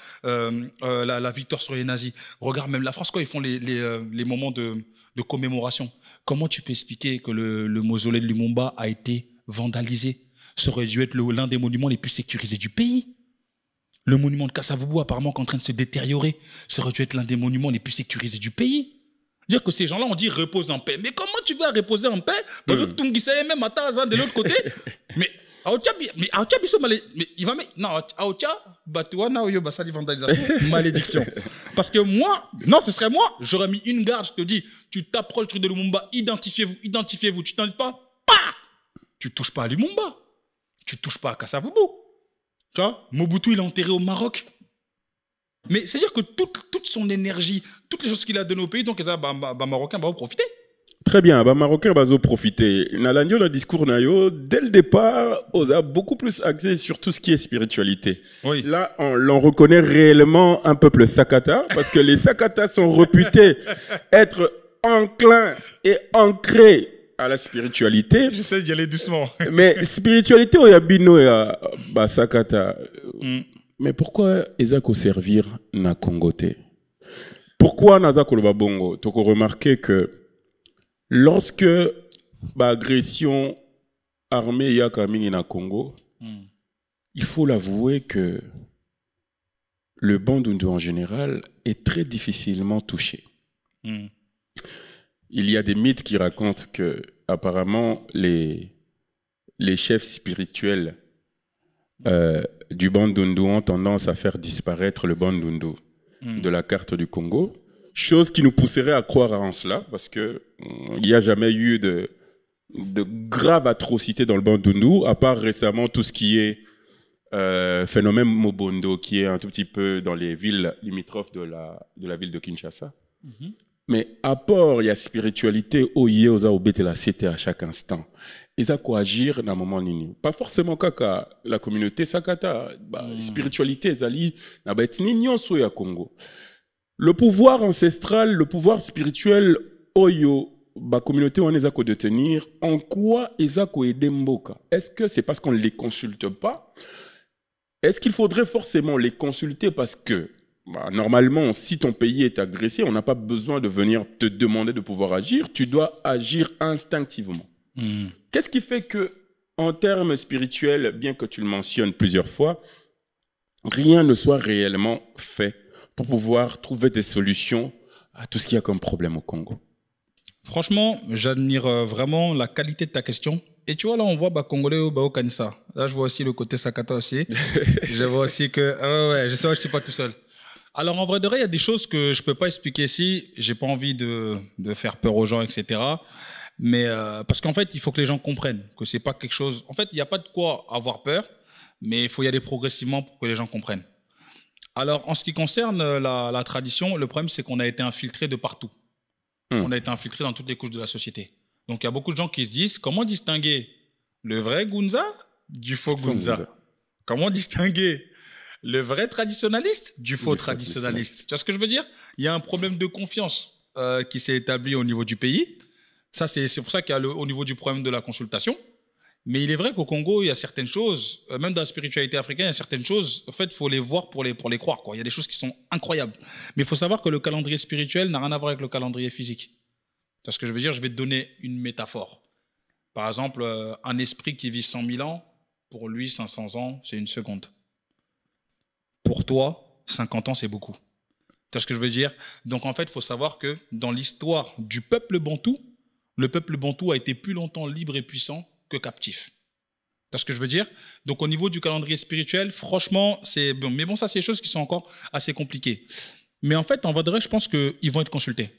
victoire sur les nazis. Regarde même la France, quand ils font les moments de commémoration. Comment tu peux expliquer que le mausolée de Lumumba a été vandalisé? Ça aurait dû être l'un des monuments les plus sécurisés du pays. Le monument de Kasavubu, apparemment, qui est en train de se détériorer. Ça aurait dû être l'un des monuments les plus sécurisés du pays. Dire que ces gens-là, on dit repose en paix. Mais comment tu vas reposer en paix? Même de l'autre côté. Mais il va mettre. Non, malédiction. Parce que moi, non, ce serait moi, j'aurais mis une garde, je te dis, tu t'approches du truc de Lumumba, identifiez-vous, tu t'en dis pas, tu touches pas à Lumumba, tu touches pas à Kasavubu. Tu vois, Mobutu, il est enterré au Maroc. Mais c'est-à-dire que toute son énergie, toutes les choses qu'il a données au pays, donc les Marocains vont profiter. Très bien, les Marocains vont profiter. Nalandio, le discours nayo, dès le départ, on a beaucoup plus axé sur tout ce qui est spiritualité. Oui. Là, on reconnaît réellement un peuple Sakata, parce que les Sakata sont réputés être enclins et ancrés à la spiritualité. J'essaie d'y aller doucement. Mais spiritualité, il y a Bino et Sakata. Mais pourquoi Ezako servir na Congoté? Pourquoi Nazako le Babongo? Tu as remarqué que lorsque l'agression armée y a Kamini na Congo, il faut l'avouer que le bandundu en général est très difficilement touché. Il y a des mythes qui racontent que apparemment les chefs spirituels du bandundu ont tendance à faire disparaître le bandundu de la carte du Congo, chose qui nous pousserait à croire en cela, parce que il n'y a jamais eu de graves atrocités dans le bandundu, à part récemment tout ce qui est phénomène Mobondo, qui est un tout petit peu dans les villes limitrophes de la ville de Kinshasa. Mais à part, il y a spiritualité, aux la cité à chaque instant. Et ça quoi agir dans un moment nini. Pas forcément kaka la communauté sakata, spiritualité zali na ba etninyo so ya Congo. Le pouvoir ancestral, le pouvoir spirituel oyo ba communauté on ezako détenir, en quoi ezako aider mboka? Est-ce que c'est parce qu'on ne les consulte pas? Est-ce qu'il faudrait forcément les consulter parce que normalement, si ton pays est agressé, on n'a pas besoin de venir te demander de pouvoir agir. Tu dois agir instinctivement. Qu'est-ce qui fait que, en termes spirituels, bien que tu le mentionnes plusieurs fois, rien ne soit réellement fait pour pouvoir trouver des solutions à tout ce qu'il y a comme problème au Congo? Franchement, j'admire vraiment la qualité de ta question. Et tu vois, là, on voit Congolais au Kanissa. Là, je vois aussi le côté Sakata aussi. Je vois aussi que... je sais, je ne suis pas tout seul. Alors, en vrai de vrai, il y a des choses que je ne peux pas expliquer ici. Je n'ai pas envie de faire peur aux gens, etc. Mais parce qu'en fait, il faut que les gens comprennent que ce n'est pas quelque chose... En fait, il n'y a pas de quoi avoir peur, mais il faut y aller progressivement pour que les gens comprennent. Alors, en ce qui concerne la tradition, le problème, c'est qu'on a été infiltré de partout. On a été infiltré dans toutes les couches de la société. Donc, il y a beaucoup de gens qui se disent, comment distinguer le vrai Gunza du faux Gunza? Comment distinguer le vrai traditionnaliste du faux traditionnaliste? Tu vois ce que je veux dire? Il y a un problème de confiance qui s'est établi au niveau du pays. Ça, c'est pour ça qu'il y a au niveau du problème de la consultation. Mais il est vrai qu'au Congo, il y a certaines choses, même dans la spiritualité africaine, il y a certaines choses, en fait, il faut les voir pour les croire, quoi. Il y a des choses qui sont incroyables. Mais il faut savoir que le calendrier spirituel n'a rien à voir avec le calendrier physique. C'est ce que je veux dire. Je vais te donner une métaphore. Par exemple, un esprit qui vit 100 000 ans, pour lui, 500 ans, c'est une seconde. Pour toi, 50 ans, c'est beaucoup. C'est ce que je veux dire. Donc, en fait, il faut savoir que dans l'histoire du peuple bantou, le peuple bantou a été plus longtemps libre et puissant que captif. C'est ce que je veux dire. Donc, au niveau du calendrier spirituel, franchement, c'est bon. Mais bon, ça, c'est des choses qui sont encore assez compliquées. Mais en fait, en vrai, je pense qu'ils vont être consultés.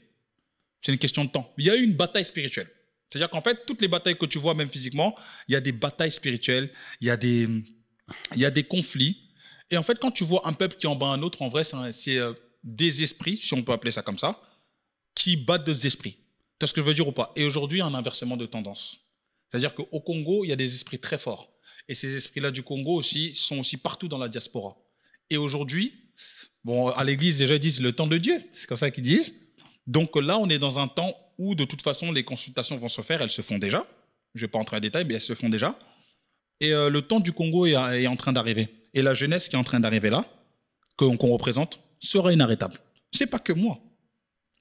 C'est une question de temps. Il y a eu une bataille spirituelle. C'est-à-dire qu'en fait, toutes les batailles que tu vois, même physiquement, il y a des batailles spirituelles, il y a des conflits. Et en fait, quand tu vois un peuple qui en bat un autre, en vrai, c'est des esprits, si on peut appeler ça comme ça, qui battent d'autres esprits. Tu vois ce que je veux dire ou pas? Et aujourd'hui, il y a un inversement de tendance. C'est-à-dire qu'au Congo, il y a des esprits très forts. Et ces esprits-là du Congo aussi sont aussi partout dans la diaspora. Et aujourd'hui, bon, à l'église, déjà, ils disent le temps de Dieu. C'est comme ça qu'ils disent. Donc là, on est dans un temps où, de toute façon, les consultations vont se faire. Elles se font déjà. Je ne vais pas entrer en détail, mais elles se font déjà. Et le temps du Congo est en train d'arriver. Et la jeunesse qui est en train d'arriver là, qu'on représente, sera inarrêtable. Ce n'est pas que moi.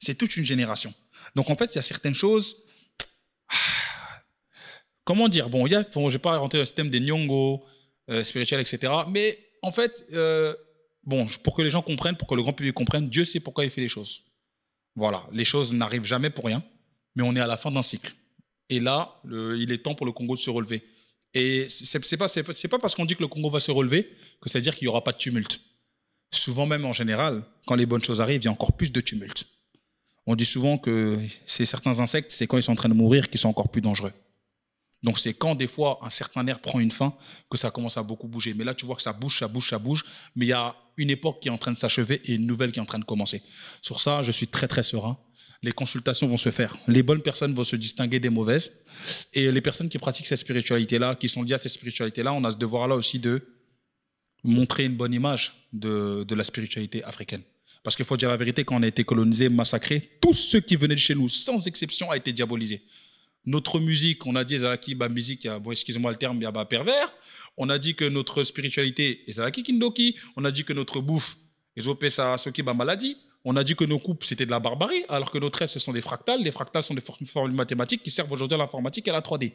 C'est toute une génération. Donc en fait, il y a certaines choses... Comment dire? Bon, je ne vais pas rentrer dans le système des nyongo, spirituels, etc. Mais en fait, pour que les gens comprennent, pour que le grand public comprenne, Dieu sait pourquoi il fait les choses. Voilà, les choses n'arrivent jamais pour rien, mais on est à la fin d'un cycle. Et là, il est temps pour le Congo de se relever. Et c'est pas parce qu'on dit que le Congo va se relever que ça veut dire qu'il n'y aura pas de tumulte. Souvent même en général, quand les bonnes choses arrivent, il y a encore plus de tumulte. On dit souvent que certains insectes, c'est quand ils sont en train de mourir qu'ils sont encore plus dangereux. Donc c'est quand des fois un certain air prend une fin que ça commence à beaucoup bouger. Mais là tu vois que ça bouge, mais il y a une époque qui est en train de s'achever et une nouvelle qui est en train de commencer. Sur ça, je suis très très serein. Les consultations vont se faire. Les bonnes personnes vont se distinguer des mauvaises. Et les personnes qui pratiquent cette spiritualité-là, qui sont liées à cette spiritualité-là, on a ce devoir-là aussi de montrer une bonne image de la spiritualité africaine. Parce qu'il faut dire la vérité, quand on a été colonisé, massacré, tous ceux qui venaient de chez nous, sans exception, a été diabolisé. Notre musique, on a dit Ezalaki musique, bon, excusez-moi le terme, pervers. On a dit que notre spiritualité, Ezalaki Kindoki. On a dit que notre bouffe, Ezope Soki maladie. On a dit que nos coupes, c'était de la barbarie, alors que nos traits, ce sont des fractales. Les fractales sont des formules mathématiques qui servent aujourd'hui à l'informatique et à la 3D.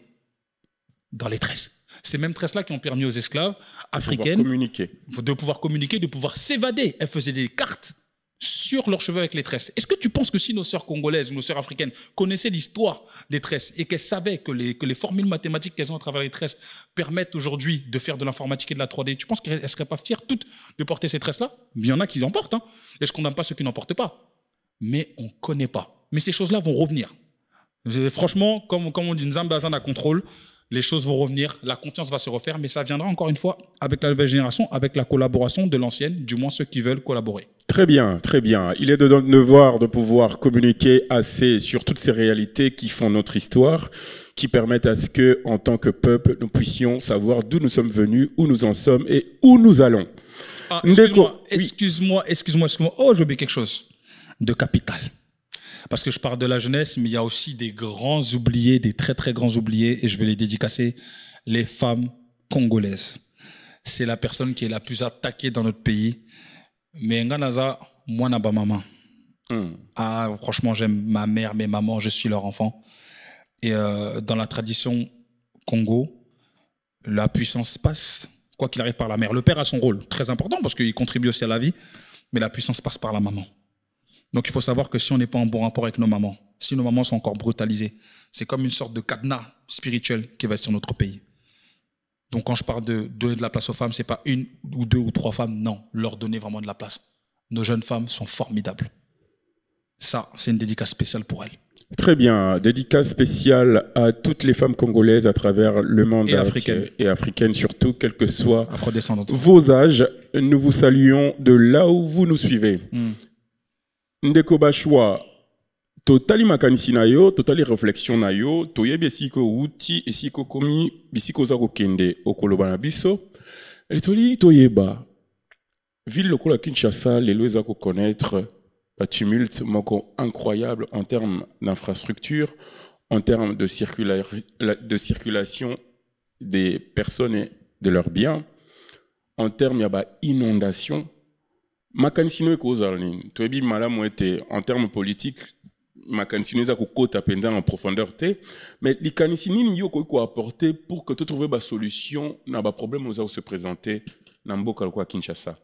dans les tresses. Ces mêmes tresses-là qui ont permis aux esclaves africaines de pouvoir communiquer, de pouvoir s'évader. Elles faisaient des cartes sur leurs cheveux avec les tresses. Est-ce que tu penses que si nos sœurs congolaises ou nos sœurs africaines connaissaient l'histoire des tresses et qu'elles savaient que les formules mathématiques qu'elles ont à travers les tresses permettent aujourd'hui de faire de l'informatique et de la 3D, tu penses qu'elles ne seraient pas fières toutes de porter ces tresses-là? Il y en a qui en portent, hein. Et je ne condamne pas ceux qui n'en portent pas. Mais on ne connaît pas. Mais ces choses-là vont revenir. Franchement, comme on dit, Nzambazan à contrôle, les choses vont revenir, la confiance va se refaire, mais ça viendra encore une fois avec la nouvelle génération, avec la collaboration de l'ancienne, du moins ceux qui veulent collaborer. Très bien, très bien. Il est de notre devoir de pouvoir communiquer assez sur toutes ces réalités qui font notre histoire, qui permettent à ce que, en tant que peuple, nous puissions savoir d'où nous sommes venus, où nous en sommes et où nous allons. Ah, excuse-moi. Oh, j'ai oublié quelque chose de capital. Parce que je parle de la jeunesse, mais il y a aussi des grands oubliés, des très très grands oubliés, et je vais les dédicacer, les femmes congolaises. C'est la personne qui est la plus attaquée dans notre pays. Mais Nganaza, moi, n'a pas maman. Ah, franchement, j'aime ma mère, mes mamans, je suis leur enfant. Et dans la tradition Congo, la puissance passe, quoi qu'il arrive, par la mère. Le père a son rôle très important parce qu'il contribue aussi à la vie, mais la puissance passe par la maman. Donc il faut savoir que si on n'est pas en bon rapport avec nos mamans, si nos mamans sont encore brutalisées, c'est comme une sorte de cadenas spirituel qui va sur notre pays. Donc quand je parle de donner de la place aux femmes, c'est pas une ou deux ou trois femmes, non, leur donner vraiment de la place. Nos jeunes femmes sont formidables. Ça, c'est une dédicace spéciale pour elles. Très bien, dédicace spéciale à toutes les femmes congolaises à travers le monde et africaines surtout, quels que soient vos âges. Nous vous saluons de là où vous nous suivez. Ndeko Bashwa, totali makanisi na yo, totali réflexion na yo, toyebi esiko uti, esiko komi, bisiko za kokende okoloba na biso. Etoli toyeba, ville lokola Kinshasa, lelo eza ko connaître un tumulte incroyable en termes d'infrastructure, en termes de circulation des personnes et de leurs biens, en termes d'inondation. Makanisino e kozalni, toyebi malamu ete en termes politiques, makanisino eza kokota penza en profondeur te, mais likanisini ni yo ko apporter pour que tu trouves ba solution na ba problème oza se présenter na mboka lokola Kinshasa.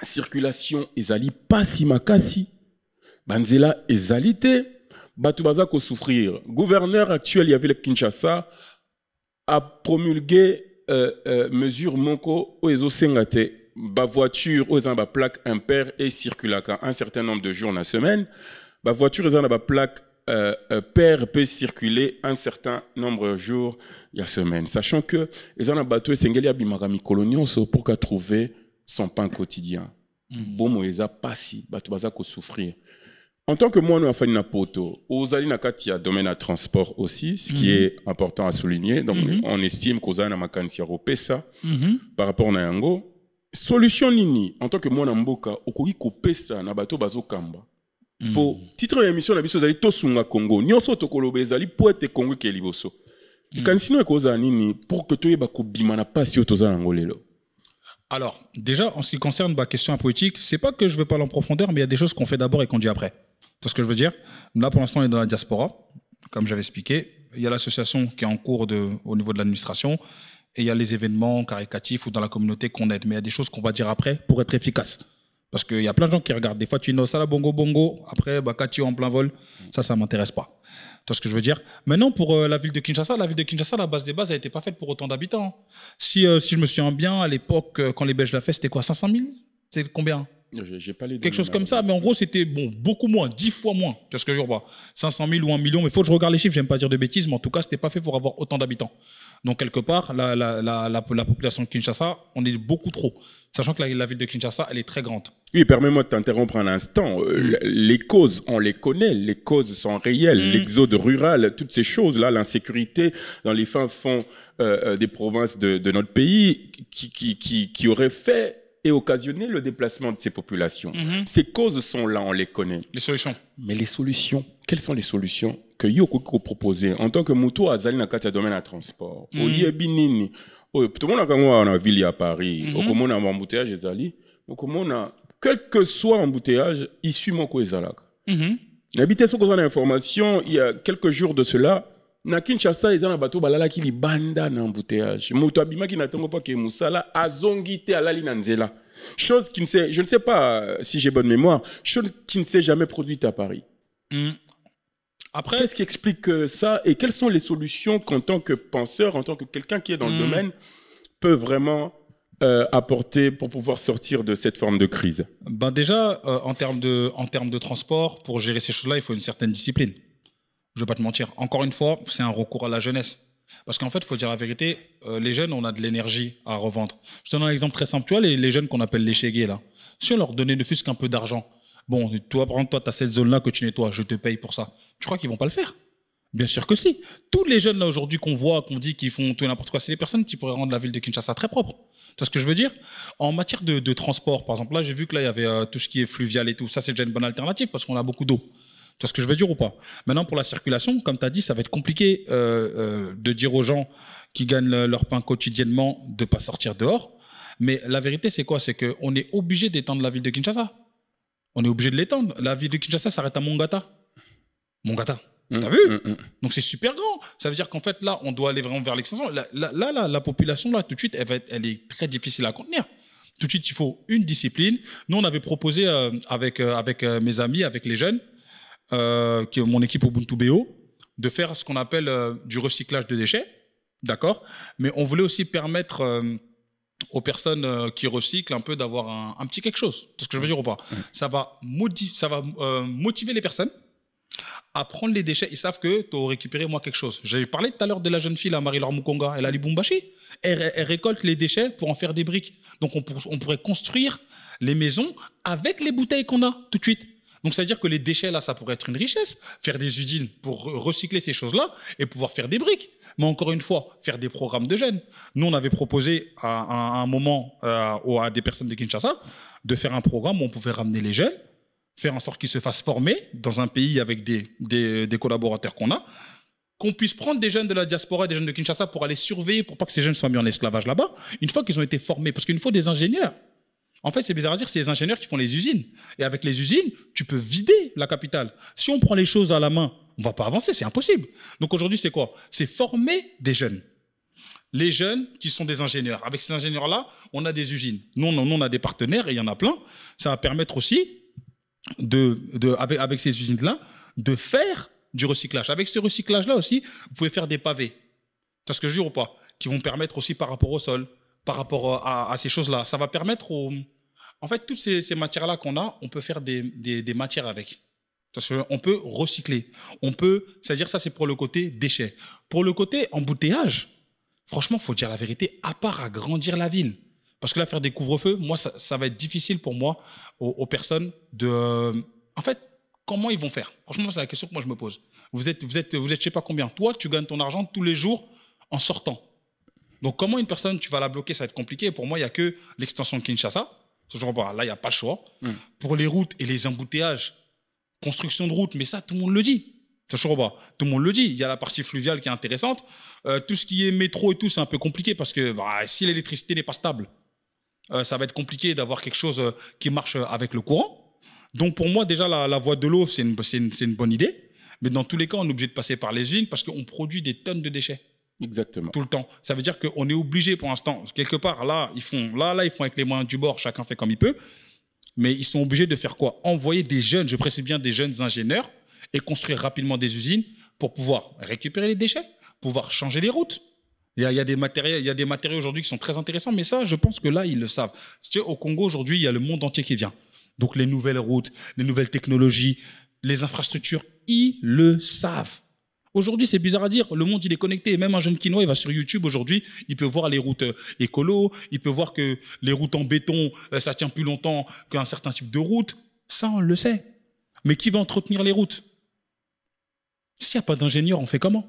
Circulation ezali pasi makasi, banzela ezali te, batu baza ko souffrir. Gouverneur actuel Yavile Kinshasa a promulgué mesure moko o ezo sengate. Ba voiture aux ba plaque impair et circulaka un certain nombre de jours dans la semaine. Ba voiture aux ba plaque pair peut circuler un certain nombre de jours la semaine. Sachant que les gens bateau sengeli abimaka mikolonio pour qu'à trouver son pain quotidien. Bon moeza pasi bato baza ko souffrir. En tant que moi nous afani na poto, ozali na kati ya domaine à transport aussi, ce qui est important à souligner. Donc on estime qu'ozali na makanisi ya ropesa par rapport na yango. Solution nini en tant que moi na mboka okoki kopesa na bato bazokamba pour titre d'émission na biso zali tosunga Congo nyonso tokoloba ezali po ete Congo ke liboso ikanisino ekoza nini pour que toyeba kobima na pasi otoza na ngolelo. Alors déjà en ce qui concerne la question politique, c'est pas que je veux parler en profondeur, mais il y a des choses qu'on fait d'abord et qu'on dit après. C'est ce que je veux dire. Là pour l'instant on est dans la diaspora, comme j'avais expliqué. Il y a l'association qui est en cours au niveau de l'administration. Et il y a les événements caricatifs ou dans la communauté qu'on aide. Mais il y a des choses qu'on va dire après pour être efficace. Parce qu'il y a plein de gens qui regardent. Des fois, tu dis ça là, bongo, bongo. Après, Kati en plein vol. Ça ne m'intéresse pas. Tu vois ce que je veux dire? Maintenant, pour la ville de Kinshasa, la base des bases, elle n'était pas faite pour autant d'habitants. Si je me souviens bien, à l'époque, quand les Belges la fait, c'était quoi? 500 000? C'est combien? J'ai pas les quelque chose comme ça, mais en gros, c'était bon, beaucoup moins, 10 fois moins. Tu vois ce que je veux dire? 500 000 ou 1 million, mais il faut que je regarde les chiffres, j'aime pas dire de bêtises, mais en tout cas, c'était pas fait pour avoir autant d'habitants. Donc, quelque part, la population de Kinshasa, on est beaucoup trop. Sachant que la ville de Kinshasa, elle est très grande. Oui, permets-moi de t'interrompre un instant. Les causes, on les connaît, les causes sont réelles. L'exode rural, toutes ces choses-là, l'insécurité dans les fins fonds des provinces de notre pays, qui auraient fait et occasionner le déplacement de ces populations. Ces causes sont là, on les connaît. Les solutions. Mais les solutions, quelles sont les solutions que Yoko proposé en tant que Moutou Azali na kati ya domaine à transport? Oyebi nini? Tout le monde a quand même en ville à Paris. Au monde a embouteillage ezali. Au monde a quel que soit embouteillage issu moko ezalaka. N'habitez ce qu'on a information il y a quelques jours de cela. Na Kinshasa, ils ont un bateau balala qui li banda na embouteillage. Moto abima qui n'attend pas que Moussala azongité à la linanzela. Chose qui ne sait, je ne sais pas si j'ai bonne mémoire, chose qui ne s'est jamais produite à Paris. Après, Qu'est-ce qui explique ça et quelles sont les solutions qu'en tant que penseur, en tant que quelqu'un qui est dans le domaine, peut vraiment apporter pour pouvoir sortir de cette forme de crise? ben déjà, en termes de transport, pour gérer ces choses-là, il faut une certaine discipline. Je ne vais pas te mentir. Encore une fois, c'est un recours à la jeunesse. Parce qu'en fait, il faut dire la vérité, les jeunes, on a de l'énergie à revendre. Je te donne un exemple très simple. Tu vois, les jeunes qu'on appelle les chégués, là, si on leur donnait ne fût-ce qu'un peu d'argent, bon, toi, par exemple, toi, tu as cette zone-là que tu nettoies, je te paye pour ça. Tu crois qu'ils vont pas le faire? Bien sûr que si. Tous les jeunes, là, aujourd'hui, qu'on voit, qu'on dit qu'ils font tout et n'importe quoi, c'est les personnes qui pourraient rendre la ville de Kinshasa très propre. Tu vois ce que je veux dire? En matière de transport, par exemple, là, j'ai vu que là, il y avait tout ce qui est fluvial et tout. Ça, c'est déjà une bonne alternative parce qu'on a beaucoup d'eau. Tu vois ce que je veux dire ou pas? Maintenant, pour la circulation, comme tu as dit, ça va être compliqué de dire aux gens qui gagnent leur pain quotidiennement de pas sortir dehors. Mais la vérité, c'est quoi? C'est qu'on est obligé d'étendre la ville de Kinshasa. On est obligé de l'étendre. La ville de Kinshasa s'arrête à Mongata. Mongata. T'as vu? Donc c'est super grand. Ça veut dire qu'en fait, là, on doit aller vraiment vers l'extension. La population, là, tout de suite, elle est très difficile à contenir. Tout de suite, il faut une discipline. Nous, on avait proposé avec mes amis, avec les jeunes, qui est mon équipe Ubuntu BO, de faire ce qu'on appelle du recyclage de déchets, d'accord? Mais on voulait aussi permettre aux personnes qui recyclent un peu d'avoir un petit quelque chose. C'est ce que je veux dire ou pas? Ça va motiver les personnes à prendre les déchets. Ils savent que tu as récupéré moi quelque chose. J'avais parlé tout à l'heure de la jeune fille, la Marie-Laure Mukonga, elle a Lubumbashi. Elle récolte les déchets pour en faire des briques. Donc on pourrait construire les maisons avec les bouteilles qu'on a tout de suite. Donc, ça veut dire que les déchets, là, ça pourrait être une richesse. Faire des usines pour recycler ces choses-là et pouvoir faire des briques. Mais encore une fois, faire des programmes de jeunes. Nous, on avait proposé à un moment à des personnes de Kinshasa de faire un programme où on pouvait ramener les jeunes, faire en sorte qu'ils se fassent former dans un pays avec des collaborateurs qu'on puisse prendre des jeunes de la diaspora, des jeunes de Kinshasa pour aller surveiller, pour pas que ces jeunes soient mis en esclavage là-bas, une fois qu'ils ont été formés. Parce qu'il nous faut des ingénieurs. En fait, c'est bizarre à dire, c'est les ingénieurs qui font les usines. Et avec les usines, tu peux vider la capitale. Si on prend les choses à la main, on ne va pas avancer, c'est impossible. Donc aujourd'hui, c'est quoi? C'est former des jeunes. Les jeunes qui sont des ingénieurs. Avec ces ingénieurs-là, on a des usines. Nous, on a des partenaires, et il y en a plein. Ça va permettre aussi, avec ces usines-là, de faire du recyclage. Avec ce recyclage-là aussi, vous pouvez faire des pavés. Tu vois ce que je veux dire ou pas? Qui vont permettre aussi par rapport au sol, par rapport à ces choses-là. Ça va permettre En fait, toutes ces matières-là qu'on a, on peut faire des matières avec. Parce qu'on peut recycler. C'est-à-dire ça, c'est pour le côté déchets. Pour le côté embouteillage, franchement, il faut dire la vérité, à part agrandir la ville. Parce que là, faire des couvre-feux, moi, ça va être difficile pour moi, aux personnes En fait, comment ils vont faire? Franchement, c'est la question que moi, je me pose. Vous êtes je sais pas combien. Toi, tu gagnes ton argent tous les jours en sortant. Donc, comment une personne, tu vas la bloquer, ça va être compliqué. Pour moi, il n'y a que l'extension de Kinshasa. Là, il n'y a pas le choix. Pour les routes et les embouteillages, construction de routes, mais ça, tout le monde le dit. Tout le monde le dit. Il y a la partie fluviale qui est intéressante. Tout ce qui est métro et tout, c'est un peu compliqué parce que si l'électricité n'est pas stable, ça va être compliqué d'avoir quelque chose qui marche avec le courant. Donc, pour moi, déjà, la voie de l'eau, c'est une bonne idée. Mais dans tous les cas, on est obligé de passer par les usines parce qu'on produit des tonnes de déchets. Exactement. Tout le temps. Ça veut dire qu'on est obligé pour l'instant, quelque part, là, ils font avec les moyens du bord, chacun fait comme il peut, mais ils sont obligés de faire quoi? Envoyer des jeunes, je précise bien des jeunes ingénieurs, et construire rapidement des usines pour pouvoir récupérer les déchets, pouvoir changer les routes. Il y a des matériaux aujourd'hui qui sont très intéressants, mais ça, je pense que là, ils le savent. Tu sais, au Congo, aujourd'hui, il y a le monde entier qui vient. Donc, les nouvelles routes, les nouvelles technologies, les infrastructures, ils le savent. Aujourd'hui, c'est bizarre à dire, le monde, il est connecté. Même un jeune Kinois, il va sur YouTube aujourd'hui, il peut voir les routes écolo, il peut voir que les routes en béton, ça tient plus longtemps qu'un certain type de route. Ça, on le sait. Mais qui va entretenir les routes? S'il n'y a pas d'ingénieurs, on fait comment?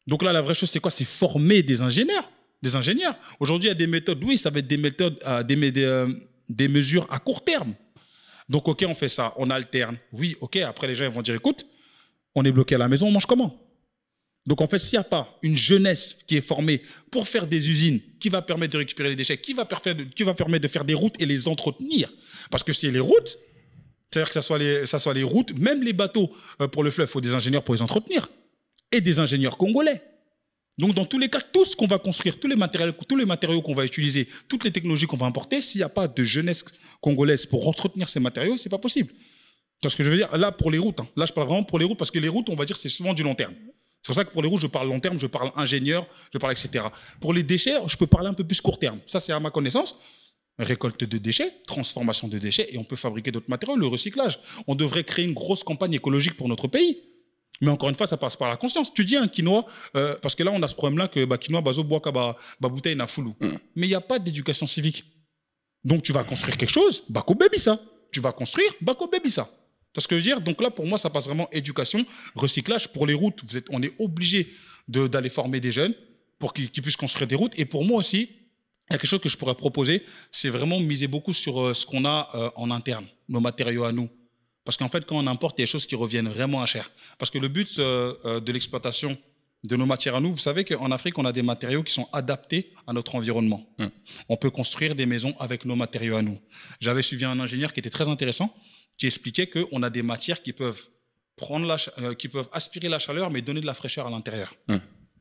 Donc là, la vraie chose, c'est quoi? C'est former des ingénieurs. Des ingénieurs. Aujourd'hui, il y a des méthodes. Oui, ça va être des méthodes, des mesures à court terme. Donc, OK, on fait ça, on alterne. Oui, OK, après les gens ils vont dire, écoute, on est bloqué à la maison, on mange comment? Donc en fait, s'il n'y a pas une jeunesse qui est formée pour faire des usines, qui va permettre de récupérer les déchets, qui va permettre de faire des routes et les entretenir, parce que c'est les routes, c'est-à-dire que ça soit les routes, même les bateaux pour le fleuve, il faut des ingénieurs pour les entretenir. et des ingénieurs congolais. Donc, dans tous les cas, tout ce qu'on va construire, tous les matériaux qu'on va utiliser, toutes les technologies qu'on va importer, s'il n'y a pas de jeunesse congolaise pour entretenir ces matériaux, c'est pas possible. Tu vois ce que je veux dire? Là, pour les routes, là, je parle vraiment pour les routes, parce que les routes, on va dire, c'est souvent du long terme. C'est pour ça que pour les routes, je parle long terme, je parle ingénieur, je parle etc. Pour les déchets, je peux parler un peu plus court terme. Ça, c'est à ma connaissance. Récolte de déchets, transformation de déchets, et on peut fabriquer d'autres matériaux, le recyclage. On devrait créer une grosse campagne écologique pour notre pays. Mais encore une fois, ça passe par la conscience. Tu dis un quinoa, parce que là, on a ce problème-là que quinoa, bazo, boaka, bouteille, na foulou. Mais il n'y a pas d'éducation civique. Donc, tu vas construire quelque chose, bako baby ça. Tu vas construire, bako baby ça. Tu vois ce que je veux dire? Donc là, pour moi, ça passe vraiment éducation, recyclage. Pour les routes, on est obligé d'aller former des jeunes pour qu'ils puissent construire des routes. Et pour moi aussi, il y a quelque chose que je pourrais proposer, c'est vraiment miser beaucoup sur ce qu'on a en interne, nos matériaux à nous. Parce qu'en fait, quand on importe, il y a des choses qui reviennent vraiment à cher. Parce que le but de l'exploitation de nos matières à nous, vous savez qu'en Afrique, on a des matériaux qui sont adaptés à notre environnement. On peut construire des maisons avec nos matériaux à nous. J'avais suivi un ingénieur qui était très intéressant, qui expliquait qu'on a des matières qui peuvent aspirer la chaleur, mais donner de la fraîcheur à l'intérieur.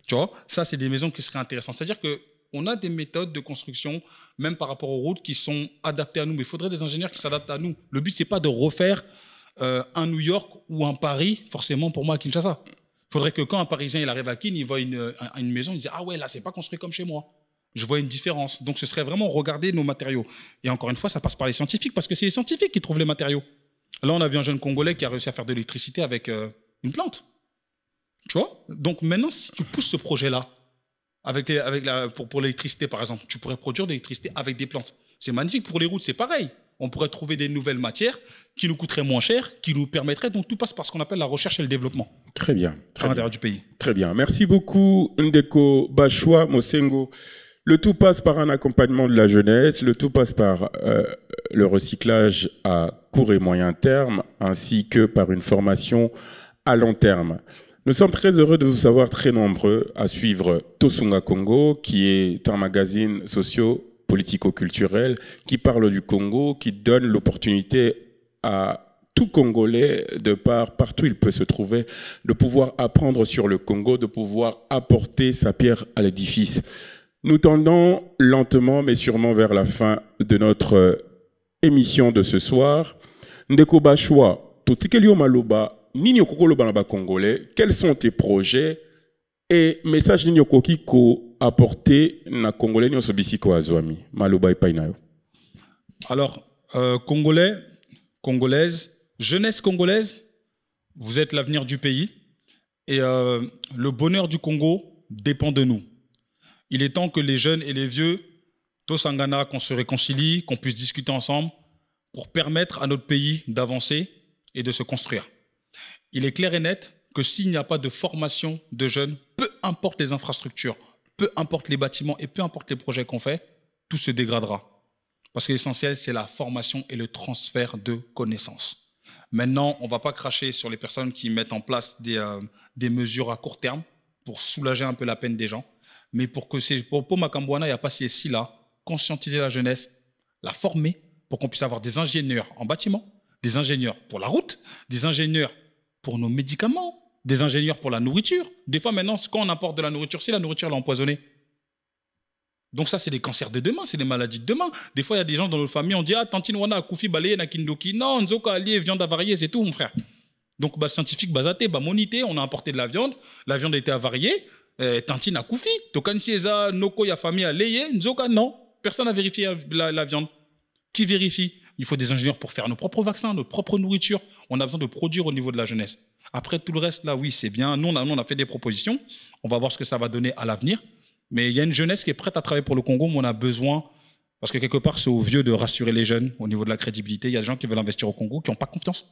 Tu vois, ça, c'est des maisons qui seraient intéressantes. C'est-à-dire qu'on a des méthodes de construction, même par rapport aux routes, qui sont adaptées à nous. Mais il faudrait des ingénieurs qui s'adaptent à nous. Le but, c'est pas de refaire un New York ou un Paris, forcément pour moi à Kinshasa. Il faudrait que quand un Parisien il arrive à Kin, il voit une maison, il dit ah ouais, là c'est pas construit comme chez moi. Je vois une différence. Donc ce serait vraiment regarder nos matériaux. Et encore une fois, ça passe par les scientifiques, parce que c'est les scientifiques qui trouvent les matériaux. Là, on a vu un jeune Congolais qui a réussi à faire de l'électricité avec une plante. Tu vois? Donc maintenant, si tu pousses ce projet-là, pour l'électricité par exemple, tu pourrais produire de l'électricité avec des plantes. C'est magnifique. Pour les routes, c'est pareil. On pourrait trouver des nouvelles matières qui nous coûteraient moins cher, qui nous permettraient. Donc tout passe par ce qu'on appelle la recherche et le développement. Très bien. À l'intérieur du pays. Très bien. Merci beaucoup, Ndeko Bashwa Mosengo. Le tout passe par un accompagnement de la jeunesse, le tout passe par le recyclage à court et moyen terme, ainsi que par une formation à long terme. Nous sommes très heureux de vous savoir très nombreux à suivre Tosunga Congo, qui est un magazine socio-politico-culturel qui parle du Congo, qui donne l'opportunité à tout Congolais, partout il peut se trouver, de pouvoir apprendre sur le Congo, de pouvoir apporter sa pierre à l'édifice. Nous tendons lentement mais sûrement vers la fin de notre émission de ce soir. Ndeko Bashwa, Totikelio Maloba, Nini Okokoloba na ba Congolais, quels sont tes projets et message Nini Okokiko apporté na Congolais nyonso bisiko azwami Maloba epai na yo. Alors, Congolais, Congolaises, jeunesse congolaise, vous êtes l'avenir du pays et le bonheur du Congo dépend de nous. Il est temps que les jeunes et les vieux, Tosangana, qu'on se réconcilie, qu'on puisse discuter ensemble pour permettre à notre pays d'avancer et de se construire. Il est clair et net que s'il n'y a pas de formation de jeunes, peu importe les infrastructures, peu importe les bâtiments et peu importe les projets qu'on fait, tout se dégradera. Parce que l'essentiel, c'est la formation et le transfert de connaissances. Maintenant, on ne va pas cracher sur les personnes qui mettent en place des mesures à court terme pour soulager un peu la peine des gens. Mais pour Makambouana, il n'y a pas si là, conscientiser la jeunesse, la former pour qu'on puisse avoir des ingénieurs en bâtiment, des ingénieurs pour la route, des ingénieurs pour nos médicaments, des ingénieurs pour la nourriture. Des fois, maintenant, quand on apporte de la nourriture, si la nourriture est empoisonnée. Donc ça, c'est des cancers de demain, c'est des maladies de demain. Des fois, il y a des gens dans nos familles, on dit « Ah, tantine wana koufi balaye na kindoki ». Non, nzoka allié, viande avariée, c'est tout, mon frère. Donc, scientifique, bazaté, monité, on a importé de la viande a été avariée, tantine a koufi. Tokansi eza noko ya famille a layé, nzoka non. Personne n'a vérifié la viande. Qui vérifie? Il faut des ingénieurs pour faire nos propres vaccins, notre propre nourriture. On a besoin de produire au niveau de la jeunesse. Après, tout le reste, là, oui, c'est bien. Nous, on a fait des propositions. On va voir ce que ça va donner à l'avenir. Mais il y a une jeunesse qui est prête à travailler pour le Congo, mais on a besoin, parce que quelque part, c'est aux vieux de rassurer les jeunes au niveau de la crédibilité. Il y a des gens qui veulent investir au Congo, qui n'ont pas confiance,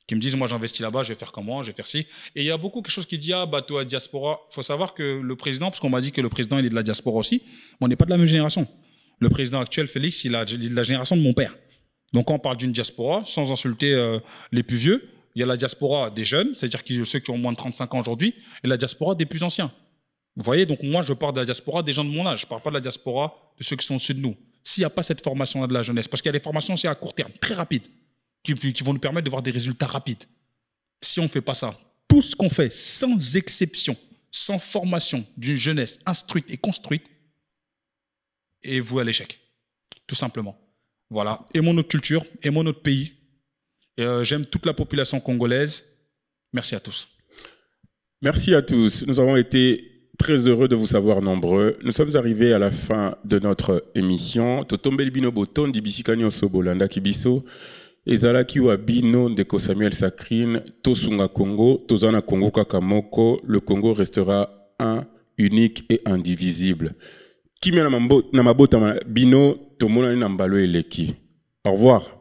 qui me disent, moi, j'investis là-bas, je vais faire comme moi, je vais faire ci. Et il y a beaucoup quelque chose qui dit, ah, bah, toi, diaspora. Il faut savoir que le président, parce qu'on m'a dit que le président, il est de la diaspora aussi, mais on n'est pas de la même génération. Le président actuel, Félix, il est de la génération de mon père. Donc, quand on parle d'une diaspora, sans insulter les plus vieux, il y a la diaspora des jeunes, c'est-à-dire ceux qui ont moins de 35 ans aujourd'hui, et la diaspora des plus anciens. Vous voyez, donc moi, je parle de la diaspora des gens de mon âge. Je ne parle pas de la diaspora de ceux qui sont au-dessus de nous. S'il n'y a pas cette formation-là de la jeunesse, parce qu'il y a des formations aussi à court terme, très rapides, qui vont nous permettre de voir des résultats rapides. Si on ne fait pas ça, tout ce qu'on fait, sans exception, sans formation, d'une jeunesse instruite et construite, est voué à l'échec. Tout simplement. Voilà. Aimons notre culture, aimons notre pays. J'aime toute la population congolaise. Merci à tous. Merci à tous. Nous avons été très heureux de vous savoir nombreux. Nous sommes arrivés à la fin de notre émission. Totombeli bino boton di bisika nyonso bolanda kibiso. Ezalaki wa bino ndeko Samuel Sakrine, tosunga Congo, tozana Congo kakamoko. Le Congo restera un, unique et indivisible. Kimia na mabota bino tomona na mbalo eleki. Au revoir.